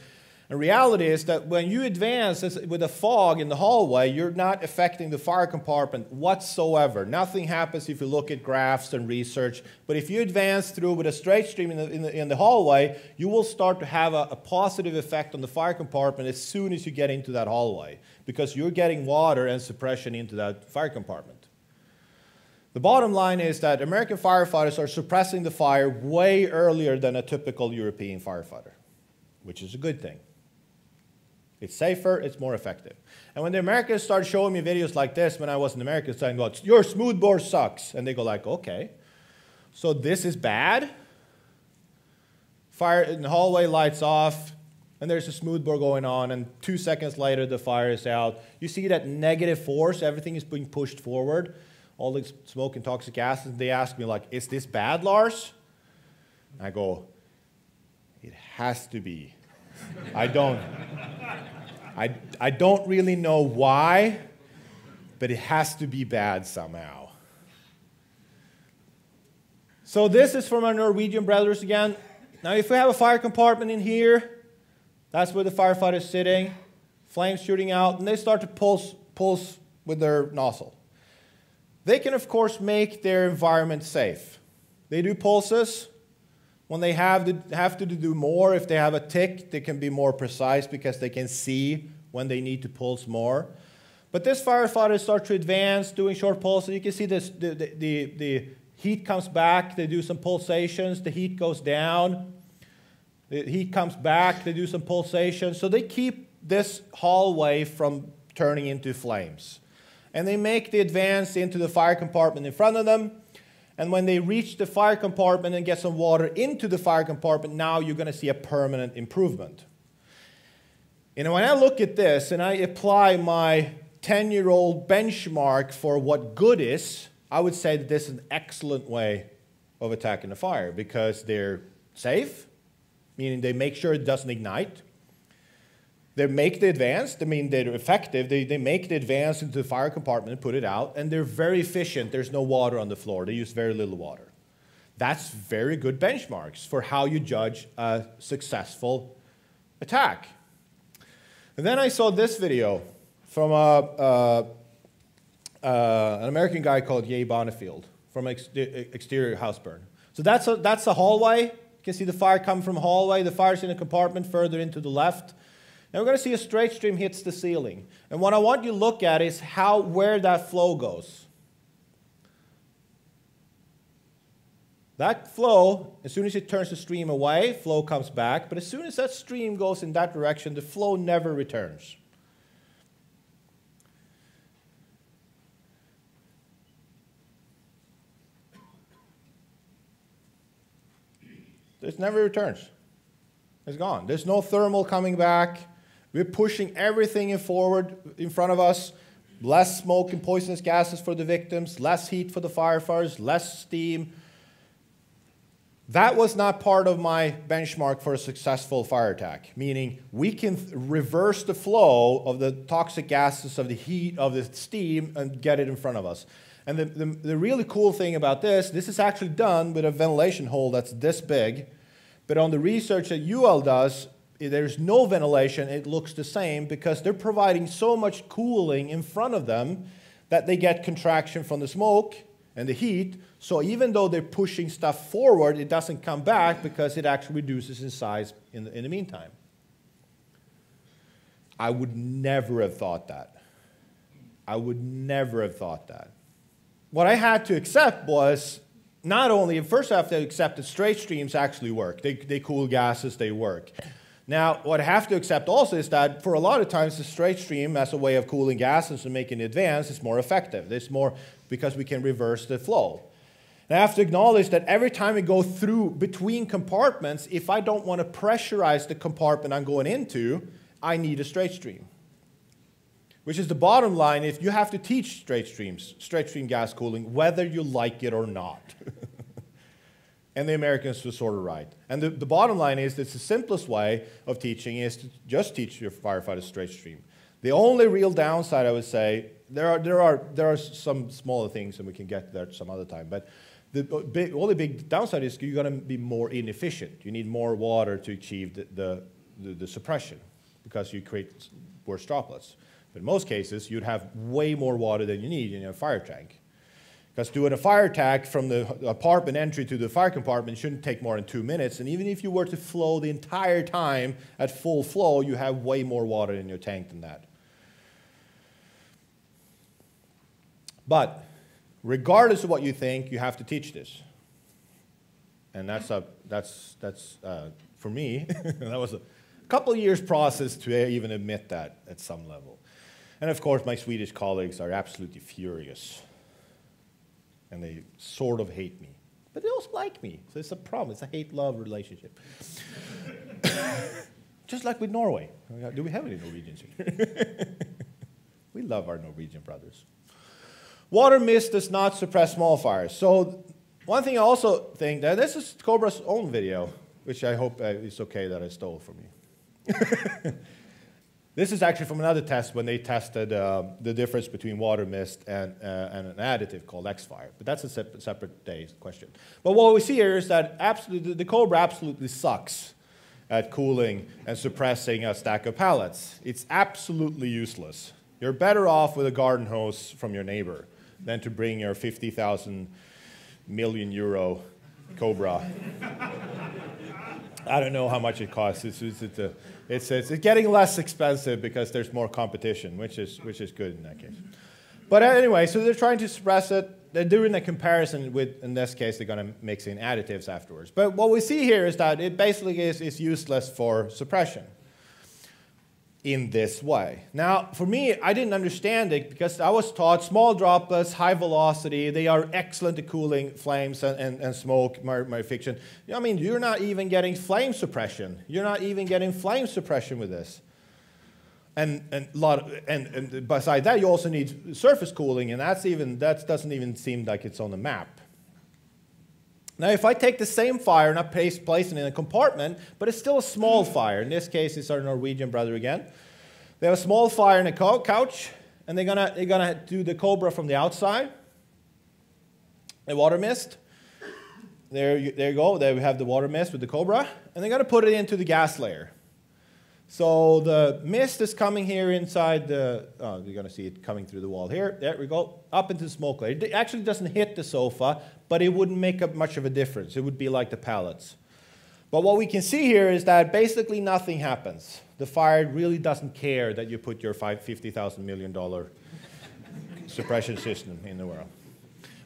And reality is that when you advance with a fog in the hallway, you're not affecting the fire compartment whatsoever. Nothing happens if you look at graphs and research. But if you advance through with a straight stream in the hallway, you will start to have a positive effect on the fire compartment as soon as you get into that hallway, because you're getting water and suppression into that fire compartment. The bottom line is that American firefighters are suppressing the fire way earlier than a typical European firefighter, which is a good thing. It's safer, it's more effective. And when the Americans started showing me videos like this when I was in America, saying, well, your smoothbore sucks. And they go like, okay, so this is bad? Fire in the hallway, lights off, and there's a smoothbore going on, and 2 seconds later the fire is out. You see that negative force, everything is being pushed forward, all the smoke and toxic acids. They ask me like, is this bad, Lars? I go, it has to be. I don't really know why, but it has to be bad somehow. So this is from our Norwegian brothers again. Now if we have a fire compartment in here, that's where the firefighter is sitting, flames shooting out, and they start to pulse with their nozzle. They can, of course, make their environment safe. They do pulses. When they have to do more, if they have a tick, they can be more precise because they can see when they need to pulse more. But this firefighter starts to advance, doing short pulses. You can see this, the heat comes back. They do some pulsations. The heat goes down. The heat comes back. They do some pulsations. So they keep this hallway from turning into flames. And they make the advance into the fire compartment in front of them. And when they reach the fire compartment and get some water into the fire compartment, now you're going to see a permanent improvement. And when I look at this and I apply my 10-year-old benchmark for what good is, I would say that this is an excellent way of attacking the fire because they're safe, meaning they make sure it doesn't ignite. They make the advance. I mean, they're effective. They make the advance into the fire compartment and put it out, and they're very efficient. There's no water on the floor. They use very little water. That's very good benchmarks for how you judge a successful attack. And then I saw this video from an American guy called Jay Bonifield from exterior house burn. So that's a hallway. You can see the fire coming from a hallway. The fire's in a compartment further into the left. And we're going to see a straight stream hits the ceiling. And what I want you to look at is where that flow goes. That flow, as soon as it turns the stream away, flow comes back. But as soon as that stream goes in that direction, the flow never returns. It never returns. It's gone. There's no thermal coming back. We're pushing everything forward in front of us. Less smoke and poisonous gases for the victims, less heat for the firefighters, less steam. That was not part of my benchmark for a successful fire attack, meaning we can reverse the flow of the toxic gases, of the heat, of the steam, and get it in front of us. And the really cool thing about this is actually done with a ventilation hole that's this big, but on the research that UL does, there's no ventilation. It looks the same because they're providing so much cooling in front of them that they get contraction from the smoke and the heat. So even though they're pushing stuff forward, it doesn't come back because it actually reduces in size in the meantime. I would never have thought that. I would never have thought that. What I had to accept was not only, first I have to accept that straight streams actually work. They cool gases, they work. Now, what I have to accept also is that for a lot of times the straight stream as a way of cooling gases and making it advance is more effective. It's more because we can reverse the flow. And I have to acknowledge that every time we go through between compartments, if I don't want to pressurize the compartment I'm going into, I need a straight stream. Which is the bottom line, if you have to teach straight stream gas cooling, whether you like it or not. And the Americans were sort of right. And the bottom line is that the simplest way of teaching is to just teach your firefighters straight stream. The only real downside, I would say, there are some smaller things, and we can get there some other time, but the only big downside is you're going to be more inefficient. You need more water to achieve the suppression because you create worse droplets. But in most cases, you'd have way more water than you need in your fire tank. Because doing a fire attack from the apartment entry to the fire compartment shouldn't take more than 2 minutes. And even if you were to flow the entire time at full flow, you have way more water in your tank than that. But regardless of what you think, you have to teach this. And that's for me, that was a couple of years process to even admit that at some level. And of course, my Swedish colleagues are absolutely furious. And they sort of hate me. But they also like me. So it's a problem. It's a hate-love relationship. Just like with Norway. Do we have any Norwegians here? We love our Norwegian brothers. Water mist does not suppress small fires. So one thing I also think, that this is Cobra's own video, which I hope it's okay that I stole from you. This is actually from another test when they tested the difference between water mist and an additive called X-Fire. But that's a separate day question. But what we see here is that the Cobra absolutely sucks at cooling and suppressing a stack of pallets. It's absolutely useless. You're better off with a garden hose from your neighbor than to bring your 50,000 million euro Cobra. I don't know how much it costs. It's getting less expensive because there's more competition, which is good in that case. But anyway, so they're trying to suppress it. They're doing a comparison with, in this case, they're going to mix in additives afterwards. But what we see here is that it basically is useless for suppression in this way. Now, for me, I didn't understand it because I was taught small droplets, high velocity, they are excellent at cooling flames and smoke, my fiction. I mean, you're not even getting flame suppression. You're not even getting flame suppression with this. And besides that, you also need surface cooling, and that doesn't even seem like it's on the map. Now, if I take the same fire and I place it in a compartment, but it's still a small fire, in this case it's our Norwegian brother again, They have a small fire in a couch, and they're gonna do the cobra from the outside. A water mist. There you go. There we have the water mist with the cobra, and they're gonna put it into the gas layer. So the mist is coming here inside the, you're going to see it coming through the wall here. There we go, up into the smoke layer. It actually doesn't hit the sofa, but it wouldn't make much of a difference. It would be like the pallets. But what we can see here is that basically nothing happens. The fire really doesn't care that you put your $50,000 million suppression system in the world.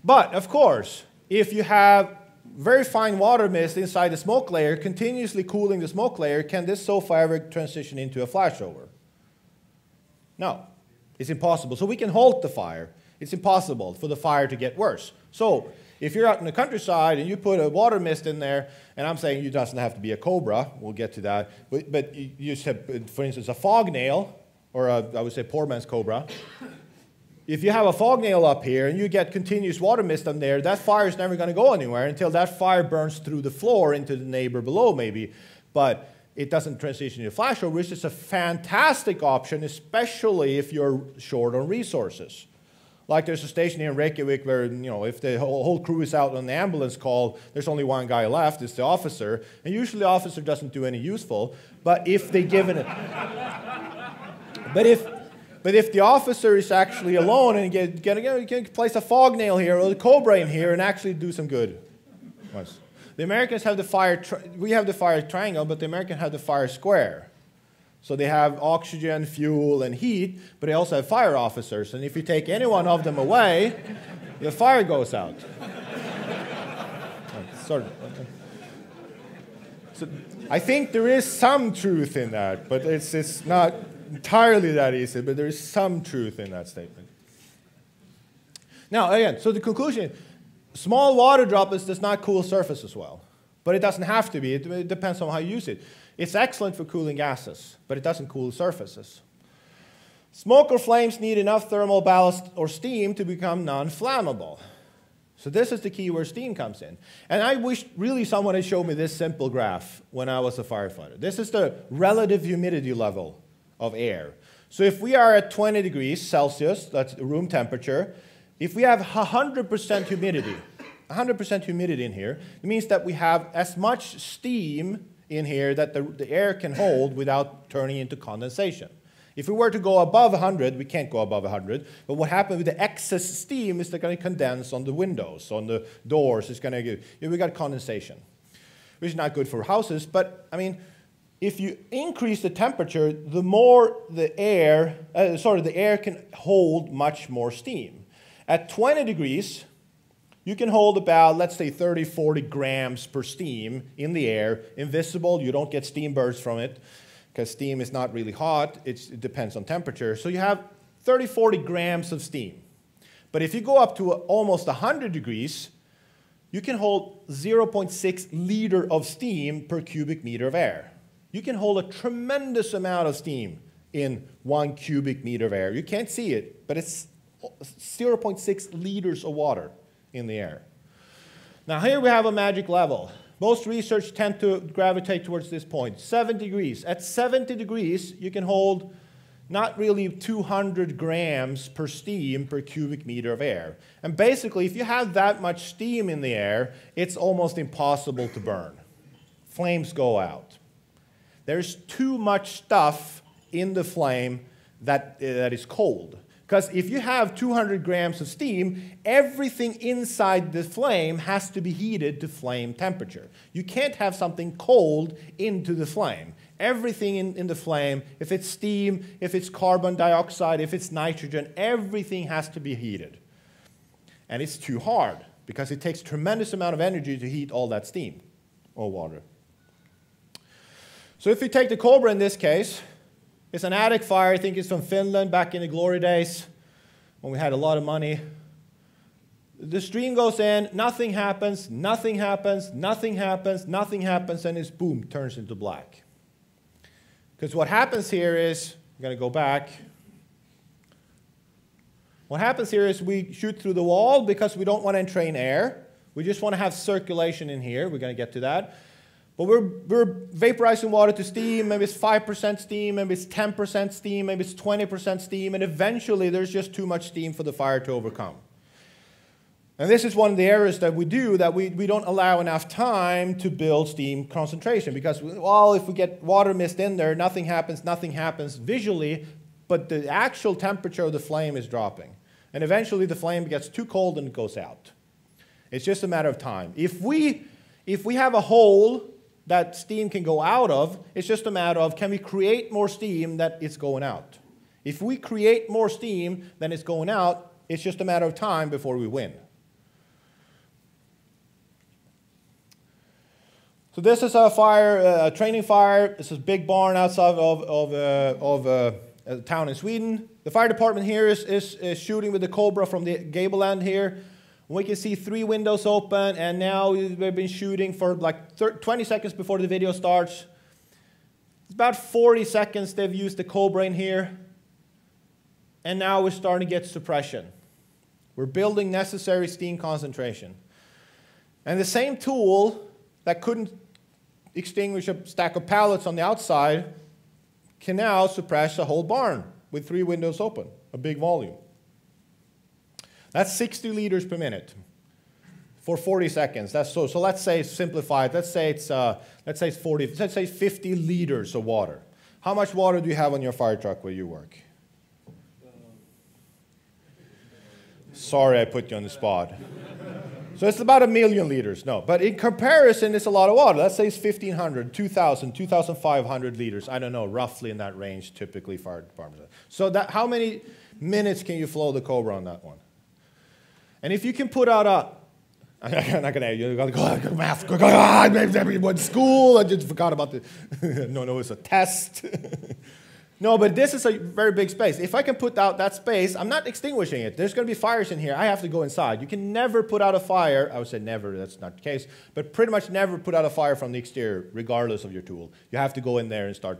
But, of course, if you have very fine water mist inside the smoke layer, continuously cooling the smoke layer, can this sofa ever transition into a flashover? No, it's impossible. So we can halt the fire. It's impossible for the fire to get worse. So if you're out in the countryside and you put a water mist in there, and I'm saying it doesn't have to be a cobra, we'll get to that, but you have, for instance, a fog nail, or I would say poor man's cobra. If you have a fog nail up here and you get continuous water mist on there, that fire is never going to go anywhere until that fire burns through the floor into the neighbor below maybe. But it doesn't transition into flashover, which is a fantastic option, especially if you're short on resources. Like there's a station here in Reykjavik where, if the whole crew is out on the ambulance call, there's only one guy left, it's the officer. And usually the officer doesn't do any useful. But if they give it... But if the officer is actually alone and can place a fog nail here or a cobra in here and actually do some good. The Americans have the fire, we have the fire triangle, but the Americans have the fire square. So they have oxygen, fuel, and heat, but they also have fire officers. And if you take any one of them away, the fire goes out. So I think there is some truth in that, but it's not entirely that easy, but there is some truth in that statement. Now, again, so the conclusion, small water droplets does not cool surfaces well, but it doesn't have to be. It depends on how you use it. It's excellent for cooling gases, but it doesn't cool surfaces. Smoke or flames need enough thermal ballast or steam to become non-flammable. So this is the key where steam comes in. And I wish really someone had showed me this simple graph when I was a firefighter. This is the relative humidity level of air. So if we are at 20 degrees Celsius, that's room temperature, if we have 100% humidity, 100% humidity in here, it means that we have as much steam in here that the air can hold without turning into condensation. If we were to go above 100, we can't go above 100, but what happens with the excess steam is they're going to condense on the windows, on the doors, it's going to get, we got condensation, which is not good for houses, but I mean, if you increase the temperature, the more the air can hold much more steam. At 20 degrees, you can hold about, let's say, 30, 40 grams per steam in the air. Invisible, you don't get steam bursts from it, because steam is not really hot. It depends on temperature. So you have 30, 40 grams of steam. But if you go up to almost 100 degrees, you can hold 0.6 liter of steam per cubic meter of air. You can hold a tremendous amount of steam in 1 cubic meter of air. You can't see it, but it's 0.6 liters of water in the air. Now here we have a magic level. Most research tend to gravitate towards this point, 70 degrees. At 70 degrees, you can hold not really 200 grams per steam per cubic meter of air. And basically, if you have that much steam in the air, it's almost impossible to burn. Flames go out. There's too much stuff in the flame that is cold. Because if you have 200 grams of steam, everything inside the flame has to be heated to flame temperature. You can't have something cold into the flame. Everything in the flame, if it's steam, if it's carbon dioxide, if it's nitrogen, everything has to be heated. And it's too hard, because it takes a tremendous amount of energy to heat all that steam or water. So if you take the Cobra in this case, it's an attic fire. I think it's from Finland back in the glory days when we had a lot of money. The stream goes in, nothing happens, nothing happens, nothing happens, nothing happens, and it's boom, turns into black. Because what happens here is, I'm going to go back. What happens here is we shoot through the wall because we don't want to entrain air. We just want to have circulation in here. We're going to get to that. But we're vaporizing water to steam. Maybe it's 5% steam, maybe it's 10% steam, maybe it's 20% steam, and eventually there's just too much steam for the fire to overcome. And this is one of the errors that we do, that we don't allow enough time to build steam concentration, because, well, if we get water mist in there, nothing happens visually, but the actual temperature of the flame is dropping. And eventually the flame gets too cold and it goes out. It's just a matter of time. If we have a hole that steam can go out of, it's just a matter of, can we create more steam that it's going out? If we create more steam than it's going out, it's just a matter of time before we win. So this is a fire, a training fire. This is a big barn outside of a town in Sweden. The fire department here is shooting with the Cobra from the gable end here. We can see 3 windows open, and now we've been shooting for like 20 seconds before the video starts. It's about 40 seconds they've used the Cobra in here, and now we're starting to get suppression. We're building necessary steam concentration. And the same tool that couldn't extinguish a stack of pallets on the outside can now suppress a whole barn with 3 windows open, a big volume. That's 60 liters per minute for 40 seconds. That's so let's say, simplified, let's say it's 50 liters of water. How much water do you have on your fire truck where you work? Sorry, I put you on the spot. So it's about 1 million liters. No, but in comparison, it's a lot of water. Let's say it's 1,500, 2,000, 2,500 liters. I don't know, roughly in that range, typically fire departments. So how many minutes can you flow the Cobra on that one? And if you can put out I'm not going to, you're going to go math, maybe went to school, I just forgot about the, no, it's a test. No, but this is a very big space. If I can put out that space, I'm not extinguishing it. There's going to be fires in here. I have to go inside. You can never put out a fire. I would say never, that's not the case, but pretty much never put out a fire from the exterior, regardless of your tool. You have to go in there and start,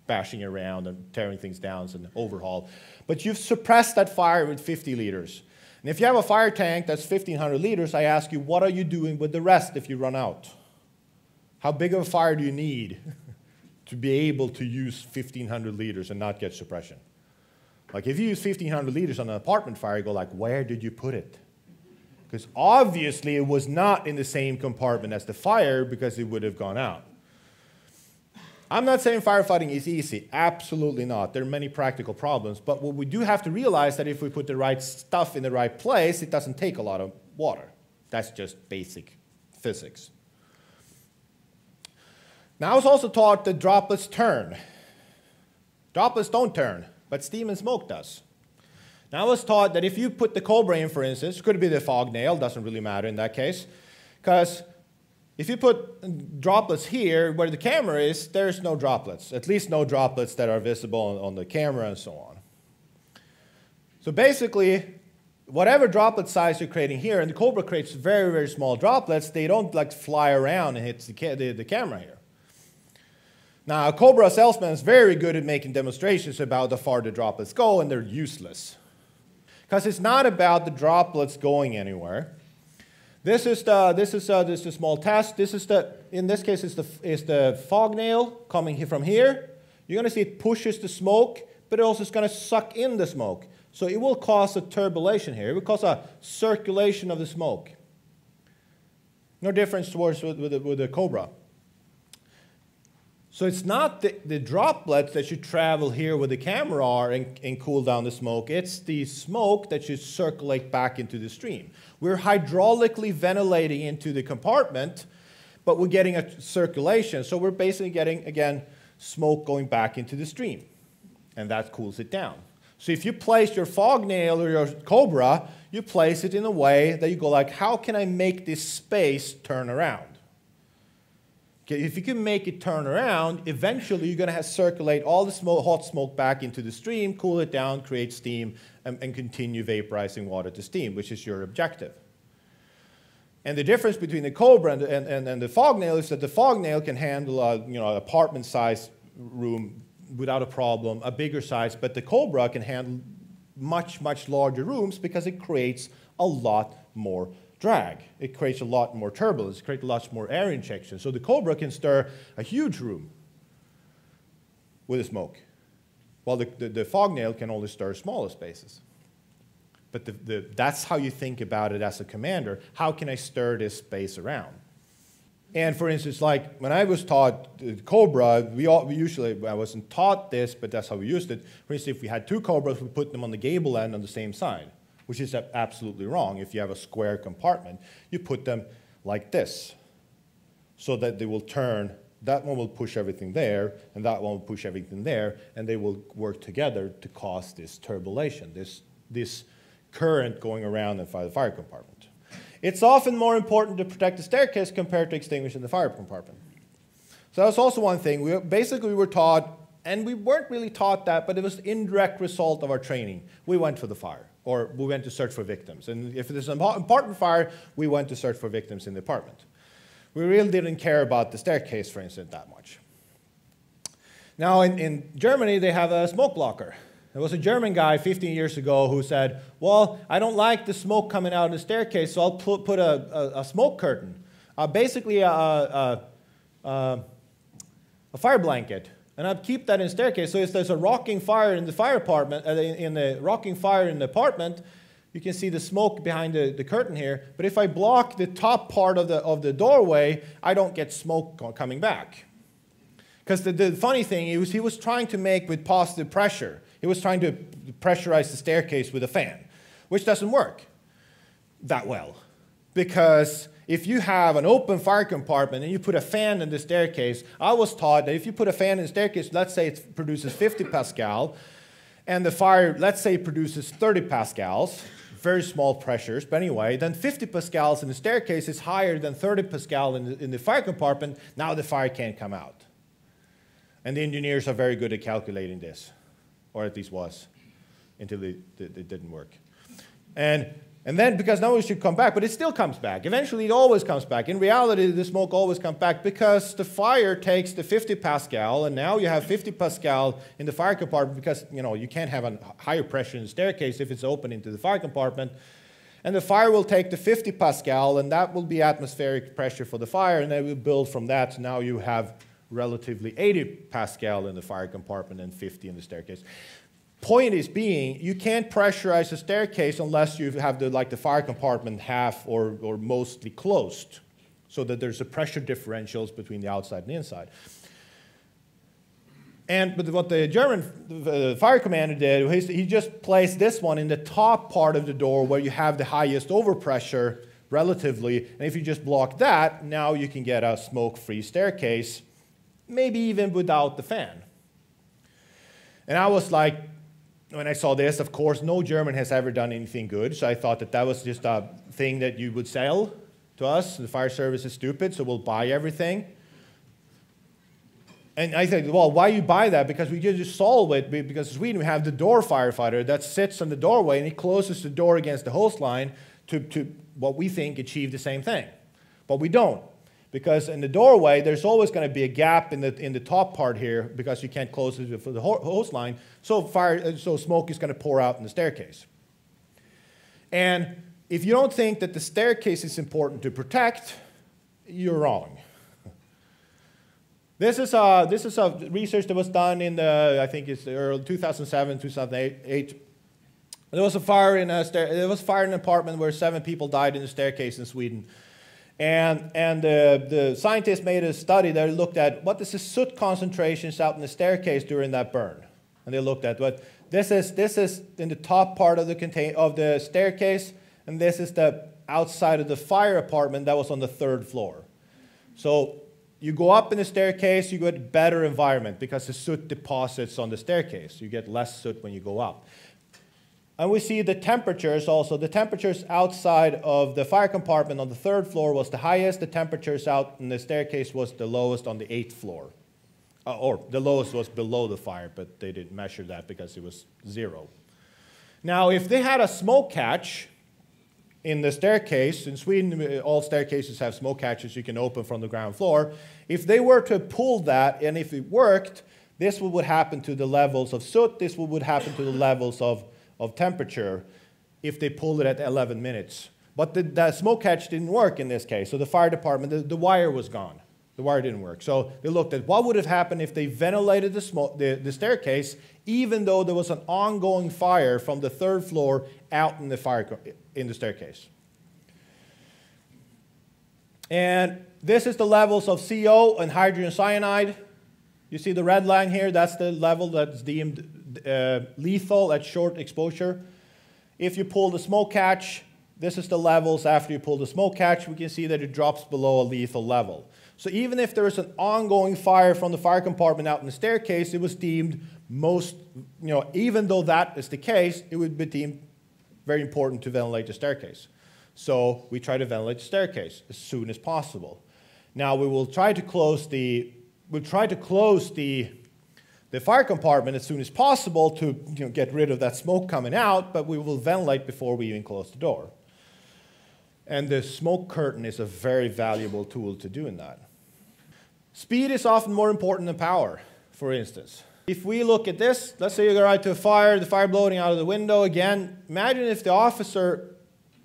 bashing around and tearing things down and overhaul. But you've suppressed that fire with 50 liters. And if you have a fire tank that's 1,500 liters, I ask you, what are you doing with the rest if you run out? How big of a fire do you need to be able to use 1,500 liters and not get suppression? Like if you use 1,500 liters on an apartment fire, you go like, where did you put it? Because obviously it was not in the same compartment as the fire, because it would have gone out. I'm not saying firefighting is easy. Absolutely not. There are many practical problems. But what we do have to realize that if we put the right stuff in the right place, it doesn't take a lot of water. That's just basic physics. Now, I was also taught that droplets turn. Droplets don't turn, but steam and smoke does. Now, I was taught that if you put the Cobra in, for instance, could be the fog nail, doesn't really matter in that case, because if you put droplets here where the camera is, there's no droplets, at least no droplets that are visible on the camera and so on. So basically, whatever droplet size you're creating here, and the Cobra creates very, very small droplets, they don't like fly around and hit the camera here. Now, a Cobra salesman is very good at making demonstrations about how far the droplets go, and they're useless. Because it's not about the droplets going anywhere. This is a small test. In this case, is the fog nail coming from here. You're going to see it pushes the smoke, but it also is going to suck in the smoke. So it will cause a turbulation here. It will cause a circulation of the smoke. No difference with the Cobra. So it's not the droplets that should travel here where the camera are and cool down the smoke. It's the smoke that should circulate back into the stream. We're hydraulically ventilating into the compartment, but we're getting a circulation. So we're basically getting, again, smoke going back into the stream. And that cools it down. So if you place your fog nail or your Cobra, you place it in a way that you go like, how can I make this space turn around? Okay, if you can make it turn around, eventually you're going to have circulate all the hot smoke back into the stream, cool it down, create steam, and continue vaporizing water to steam, which is your objective. And the difference between the Cobra and the fog nail is that the fog nail can handle an apartment-sized room without a problem, a bigger size, but the Cobra can handle much, much larger rooms because it creates a lot more drag. It creates a lot more turbulence. It creates a lot more air injection. So the Cobra can stir a huge room with the smoke, while the fog nail can only stir smaller spaces. But that's how you think about it as a commander. How can I stir this space around? And for instance, like when I was taught the Cobra, I wasn't taught this, but that's how we used it. For instance, if we had two Cobras, we put them on the gable end on the same side, which is absolutely wrong. If you have a square compartment, you put them like this, so that they will turn. That one will push everything there, and that one will push everything there, and they will work together to cause this turbulation, this current going around the fire compartment. It's often more important to protect the staircase compared to extinguishing the fire compartment. So that was also one thing. We were taught, and we weren't really taught that, but it was an indirect result of our training. We went for the fire, or we went to search for victims. And if there's an apartment fire, we went to search for victims in the apartment. We really didn't care about the staircase, for instance, that much. Now, in Germany, they have a smoke blocker. There was a German guy 15 years ago who said, well, I don't like the smoke coming out of the staircase, so I'll put a smoke curtain, basically a fire blanket, and I'll keep that in the staircase. So if there's a rocking fire in the fire apartment, in the apartment, you can see the smoke behind the curtain here. But if I block the top part of the doorway, I don't get smoke coming back. Because the funny thing is, he was trying to make with positive pressure. He was trying to pressurize the staircase with a fan, which doesn't work that well. Because if you have an open fire compartment and you put a fan in the staircase, I was taught that if you put a fan in the staircase, let's say it produces 50 Pascal, and the fire, let's say, produces 30 pascals, very small pressures, but anyway, then 50 pascals in the staircase is higher than 30 pascal in the fire compartment. Now the fire can't come out. And the engineers are very good at calculating this, or at least was, until it didn't work. And then, because now it should come back, but it still comes back. Eventually, it always comes back. In reality, the smoke always comes back because the fire takes the 50 Pascal, and now you have 50 Pascal in the fire compartment because, you can't have a higher pressure in the staircase if it's open into the fire compartment. And the fire will take the 50 Pascal, and that will be atmospheric pressure for the fire, and then will build from that. So now you have relatively 80 Pascal in the fire compartment and 50 in the staircase. Point is being, you can't pressurize a staircase unless you have the fire compartment half or mostly closed, so that there's a pressure differentials between the outside and the inside. But what the German fire commander did, he just placed this one in the top part of the door where you have the highest overpressure relatively, and if you just block that, now you can get a smoke-free staircase, maybe even without the fan. And I was like, when I saw this, of course, no German has ever done anything good, so I thought that was just a thing that you would sell to us. The fire service is stupid, so we'll buy everything. And I said, well, why you buy that? Because we can just solve it, because in Sweden we have the door firefighter that sits on the doorway and he closes the door against the hose line to what we think achieve the same thing. But we don't. Because in the doorway, there's always going to be a gap in the top part here because you can't close it for the hose line, so smoke is going to pour out in the staircase. And if you don't think that the staircase is important to protect, you're wrong. This is a research that was done in I think it's early 2007, 2008. There was a fire in an apartment where 7 people died in the staircase in Sweden. And the scientists made a study that looked at what is the soot concentrations out in the staircase during that burn. And they looked at what this is in the top part of the staircase, and this is the outside of the fire apartment that was on the 3rd floor. So you go up in the staircase, you get better environment because the soot deposits on the staircase. You get less soot when you go up. And we see the temperatures also. The temperatures outside of the fire compartment on the 3rd floor was the highest. The temperatures out in the staircase was the lowest on the 8th floor. Or the lowest was below the fire, but they didn't measure that because it was 0. Now, if they had a smoke catch in the staircase, in Sweden all staircases have smoke catches you can open from the ground floor. If they were to pull that, and if it worked, this would happen to the levels of soot, this would happen to the levels of temperature if they pulled it at 11 minutes. But the smoke catch didn't work in this case. So the fire department, the wire was gone. The wire didn't work. So they looked at what would have happened if they ventilated the staircase, even though there was an ongoing fire from the 3rd floor out in the staircase. And this is the levels of CO and hydrogen cyanide. You see the red line here, that's the level that's deemed lethal at short exposure. If you pull the smoke catch, this is the levels after you pull the smoke catch. We can see that it drops below a lethal level. So even if there is an ongoing fire from the fire compartment out in the staircase, it was deemed even though that is the case, it would be deemed very important to ventilate the staircase. So we try to ventilate the staircase as soon as possible. Now we will try to close the fire compartment as soon as possible to get rid of that smoke coming out, but we will ventilate before we even close the door. And the smoke curtain is a very valuable tool to doing that. Speed is often more important than power, for instance. If we look at this, let's say you go right to a fire, the fire blowing out of the window again. Imagine if the officer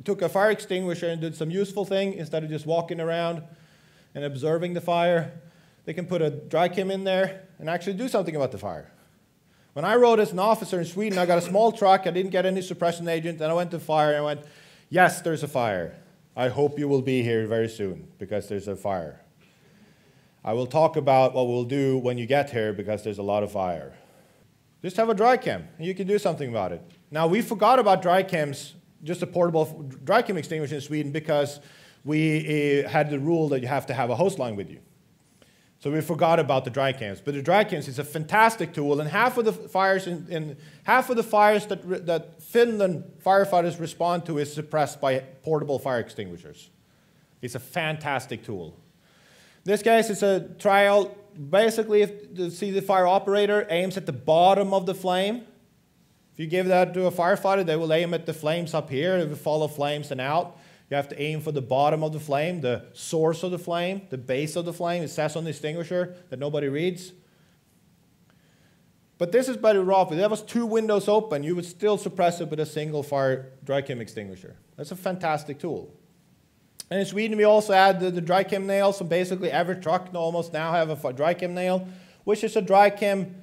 took a fire extinguisher and did some useful thing instead of just walking around and observing the fire. They can put a dry chem in there and actually do something about the fire. When I rode as an officer in Sweden, I got a small truck. I didn't get any suppression agent. And I went to fire and I went, yes, there's a fire. I hope you will be here very soon because there's a fire. I will talk about what we'll do when you get here because there's a lot of fire. Just have a dry chem and you can do something about it. Now, we forgot about dry chems, just a portable dry chem extinguisher in Sweden because we had the rule that you have to have a hose line with you. So we forgot about the dry chems. But the dry chems is a fantastic tool, and half of the fires that Finland firefighters respond to is suppressed by portable fire extinguishers. It's a fantastic tool. In this case, it's a trial. Basically, if you see the fire operator aims at the bottom of the flame. If you give that to a firefighter, they will aim at the flames up here. It will follow flames and out. You have to aim for the bottom of the flame, the source of the flame, the base of the flame. It says on the extinguisher that nobody reads. But this is better rough. If there was 2 windows open, you would still suppress it with a single fire dry chem extinguisher. That's a fantastic tool. And in Sweden, we also add the dry chem nail. So basically, every truck almost now have a dry chem nail, which is a dry chem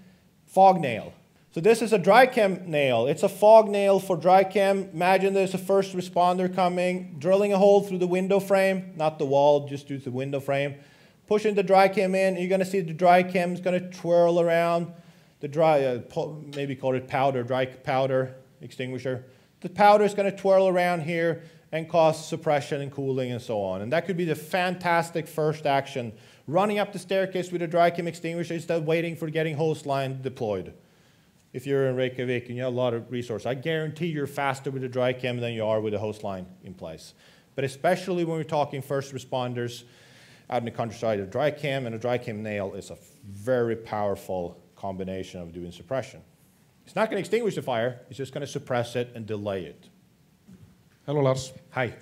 fog nail. So this is a dry chem nail. It's a fog nail for dry chem. Imagine there's a first responder coming, drilling a hole through the window frame, not the wall, just through the window frame, pushing the dry chem in, and you're going to see the dry chem is going to twirl around the dry, maybe call it powder, dry powder extinguisher. The powder is going to twirl around here and cause suppression and cooling and so on. And that could be the fantastic first action, running up the staircase with a dry chem extinguisher instead of waiting for getting hose line deployed. If you're in Reykjavik and you have a lot of resources, I guarantee you're faster with a dry chem than you are with a hose line in place. But especially when we're talking first responders out in the countryside, a dry chem and a dry chem nail is a very powerful combination of doing suppression. It's not going to extinguish the fire, it's just going to suppress it and delay it. Hello, Lars. Hi.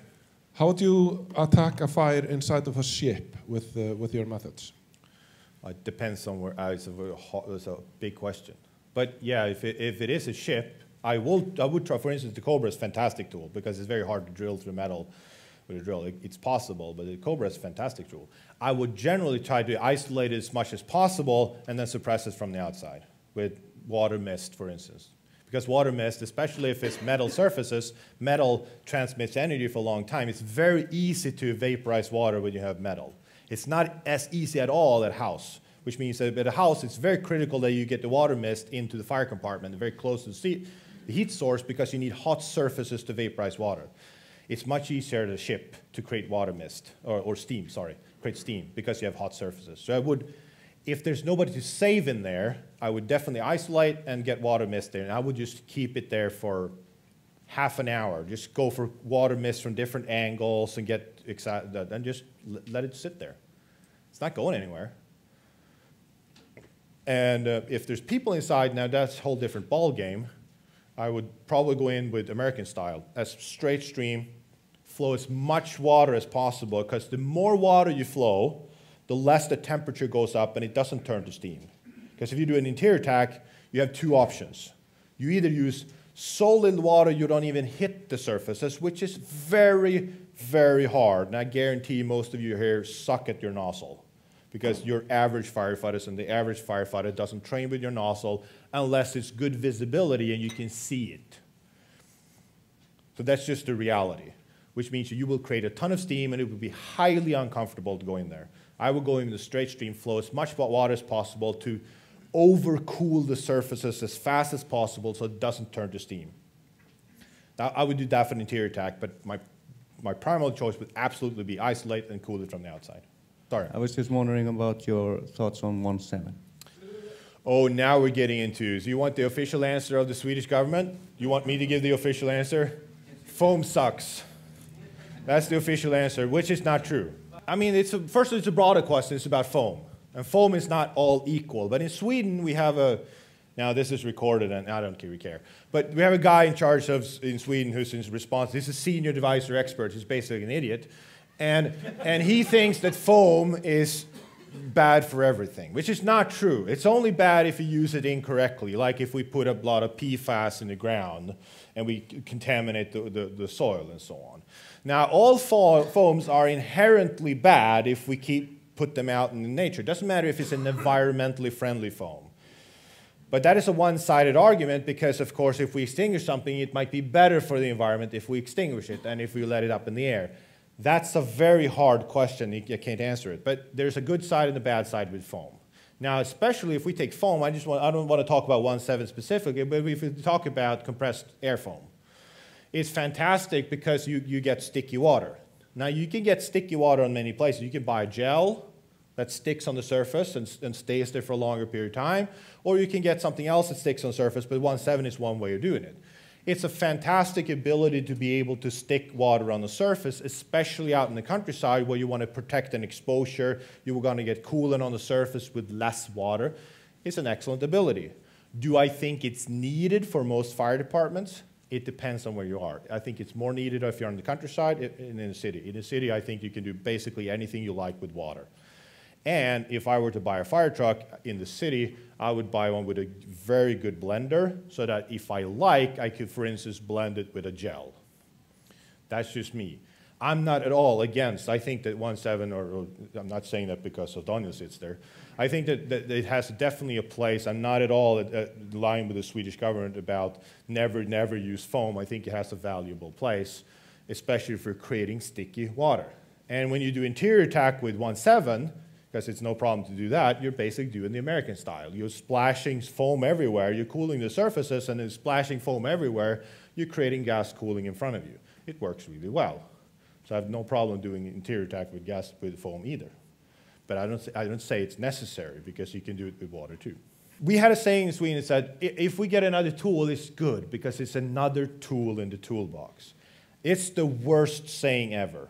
How do you attack a fire inside of a ship with your methods? It depends on where. It's a big question. But yeah, if it is a ship, I would try. For instance, the Cobra is a fantastic tool because it's very hard to drill through metal with a drill. It's possible, but the Cobra is a fantastic tool. I would generally try to isolate it as much as possible and then suppress it from the outside with water mist, for instance. Because water mist, especially if it's metal surfaces, metal transmits energy for a long time. It's very easy to vaporize water when you have metal. It's not as easy at all at a house, which means that at a house, it's very critical that you get the water mist into the fire compartment, very close to the heat source, because you need hot surfaces to vaporize water. It's much easier at a ship to create water mist, or steam, sorry, create steam, because you have hot surfaces. So I would, if there's nobody to save in there, I would definitely isolate and get water mist there, and I would just keep it there for half an hour. Just go for water mist from different angles and get excited, and just let it sit there. It's not going anywhere. And if there's people inside, now that's a whole different ball game. I would probably go in with American style, as straight stream, flow as much water as possible, because the more water you flow, the less the temperature goes up and it doesn't turn to steam. Because if you do an interior attack, you have 2 options. You either use Solid water, you don't even hit the surfaces, which is very, very hard. And I guarantee most of you here suck at your nozzle, because you're average firefighters, and the average firefighter doesn't train with your nozzle unless it's good visibility and you can see it. So that's just the reality, which means you will create a ton of steam and it will be highly uncomfortable to go in there. I will go in the straight stream flow, as much water as possible to overcool the surfaces as fast as possible so it doesn't turn to steam. Now, I would do that for an interior attack, but my primary choice would absolutely be isolate and cool it from the outside. Sorry. I was just wondering about your thoughts on 1.7. Oh, now we're getting into, so you want the official answer of the Swedish government? You want me to give the official answer? Foam sucks. That's the official answer, which is not true. I mean, first it's a broader question, it's about foam. And foam is not all equal. But in Sweden, we have now this is recorded and I don't really care, but we have a guy in charge in Sweden who's in response. He's a senior devicer expert, he's basically an idiot. And he thinks that foam is bad for everything, which is not true. It's only bad if you use it incorrectly, like if we put a lot of PFAS in the ground and we contaminate the soil and so on. Now, all foams are inherently bad if we put them out in nature. It doesn't matter if it's an environmentally friendly foam. But that is a one-sided argument because, of course, if we extinguish something, it might be better for the environment if we extinguish it than if we let it up in the air. That's a very hard question. You can't answer it. But there's a good side and a bad side with foam. Now, especially if we take foam, I don't want to talk about 1.7 specifically, but if we talk about compressed air foam, it's fantastic because you get sticky water. Now, you can get sticky water in many places. You can buy a gel that sticks on the surface and stays there for a longer period of time, or you can get something else that sticks on the surface, but 1.7 is one way of doing it. It's a fantastic ability to be able to stick water on the surface, especially out in the countryside where you want to protect an exposure, you're going to get coolant on the surface with less water. It's an excellent ability. Do I think it's needed for most fire departments? It depends on where you are. I think it's more needed if you're in the countryside than in the city. In the city, I think you can do basically anything you like with water. And if I were to buy a fire truck in the city, I would buy one with a very good blender so that if I like, I could, for instance, blend it with a gel. That's just me. I'm not at all against. I think that 1.7, or I'm not saying that because Daniel sits there. I think that it has definitely a place. I'm not at all in line with the Swedish government about never use foam. I think it has a valuable place, especially for creating sticky water. And when you do interior attack with 1.7, because it's no problem to do that, you're basically doing the American style. You're splashing foam everywhere, you're cooling the surfaces, and then splashing foam everywhere, you're creating gas cooling in front of you. It works really well. So I have no problem doing interior attack with foam either. But I don't say it's necessary, because you can do it with water too. We had a saying in Sweden that said, if we get another tool, it's good, because it's another tool in the toolbox. It's the worst saying ever.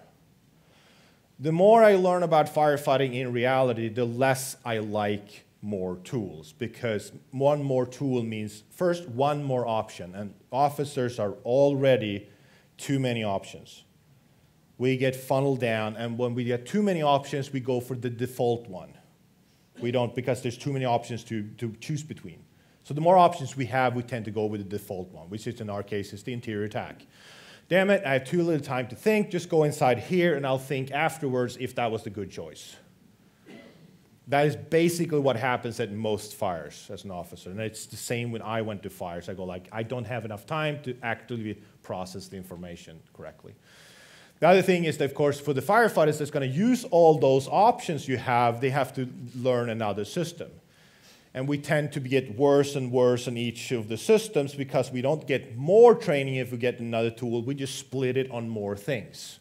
The more I learn about firefighting in reality, the less I like more tools, because one more tool means, first, one more option, and officers are already too many options. We get funneled down, and when we get too many options, we go for the default one. We don't, because there's too many options to choose between. So the more options we have, we tend to go with the default one, which is, in our case, is the interior attack. Damn it, I have too little time to think, just go inside here and I'll think afterwards if that was the good choice. That is basically what happens at most fires as an officer, and it's the same when I went to fires. I go like, I don't have enough time to actually process the information correctly. The other thing is that, of course, for the firefighters that's going to use all those options you have, they have to learn another system. And we tend to get worse and worse in each of the systems because we don't get more training if we get another tool. We just split it on more things.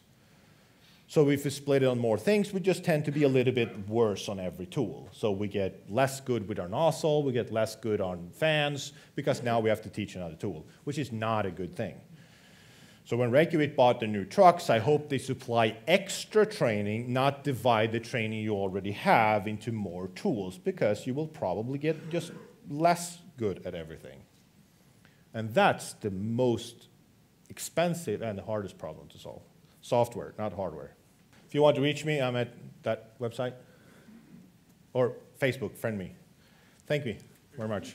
So if we split it on more things, we just tend to be a little bit worse on every tool. So we get less good with our nozzle, we get less good on fans, because now we have to teach another tool, which is not a good thing. So when Reykjavik bought the new trucks, I hope they supply extra training, not divide the training you already have into more tools, because you will probably get just less good at everything. And that's the most expensive and the hardest problem to solve. Software, not hardware. If you want to reach me, I'm at that website. Or Facebook, friend me. Thank you very much.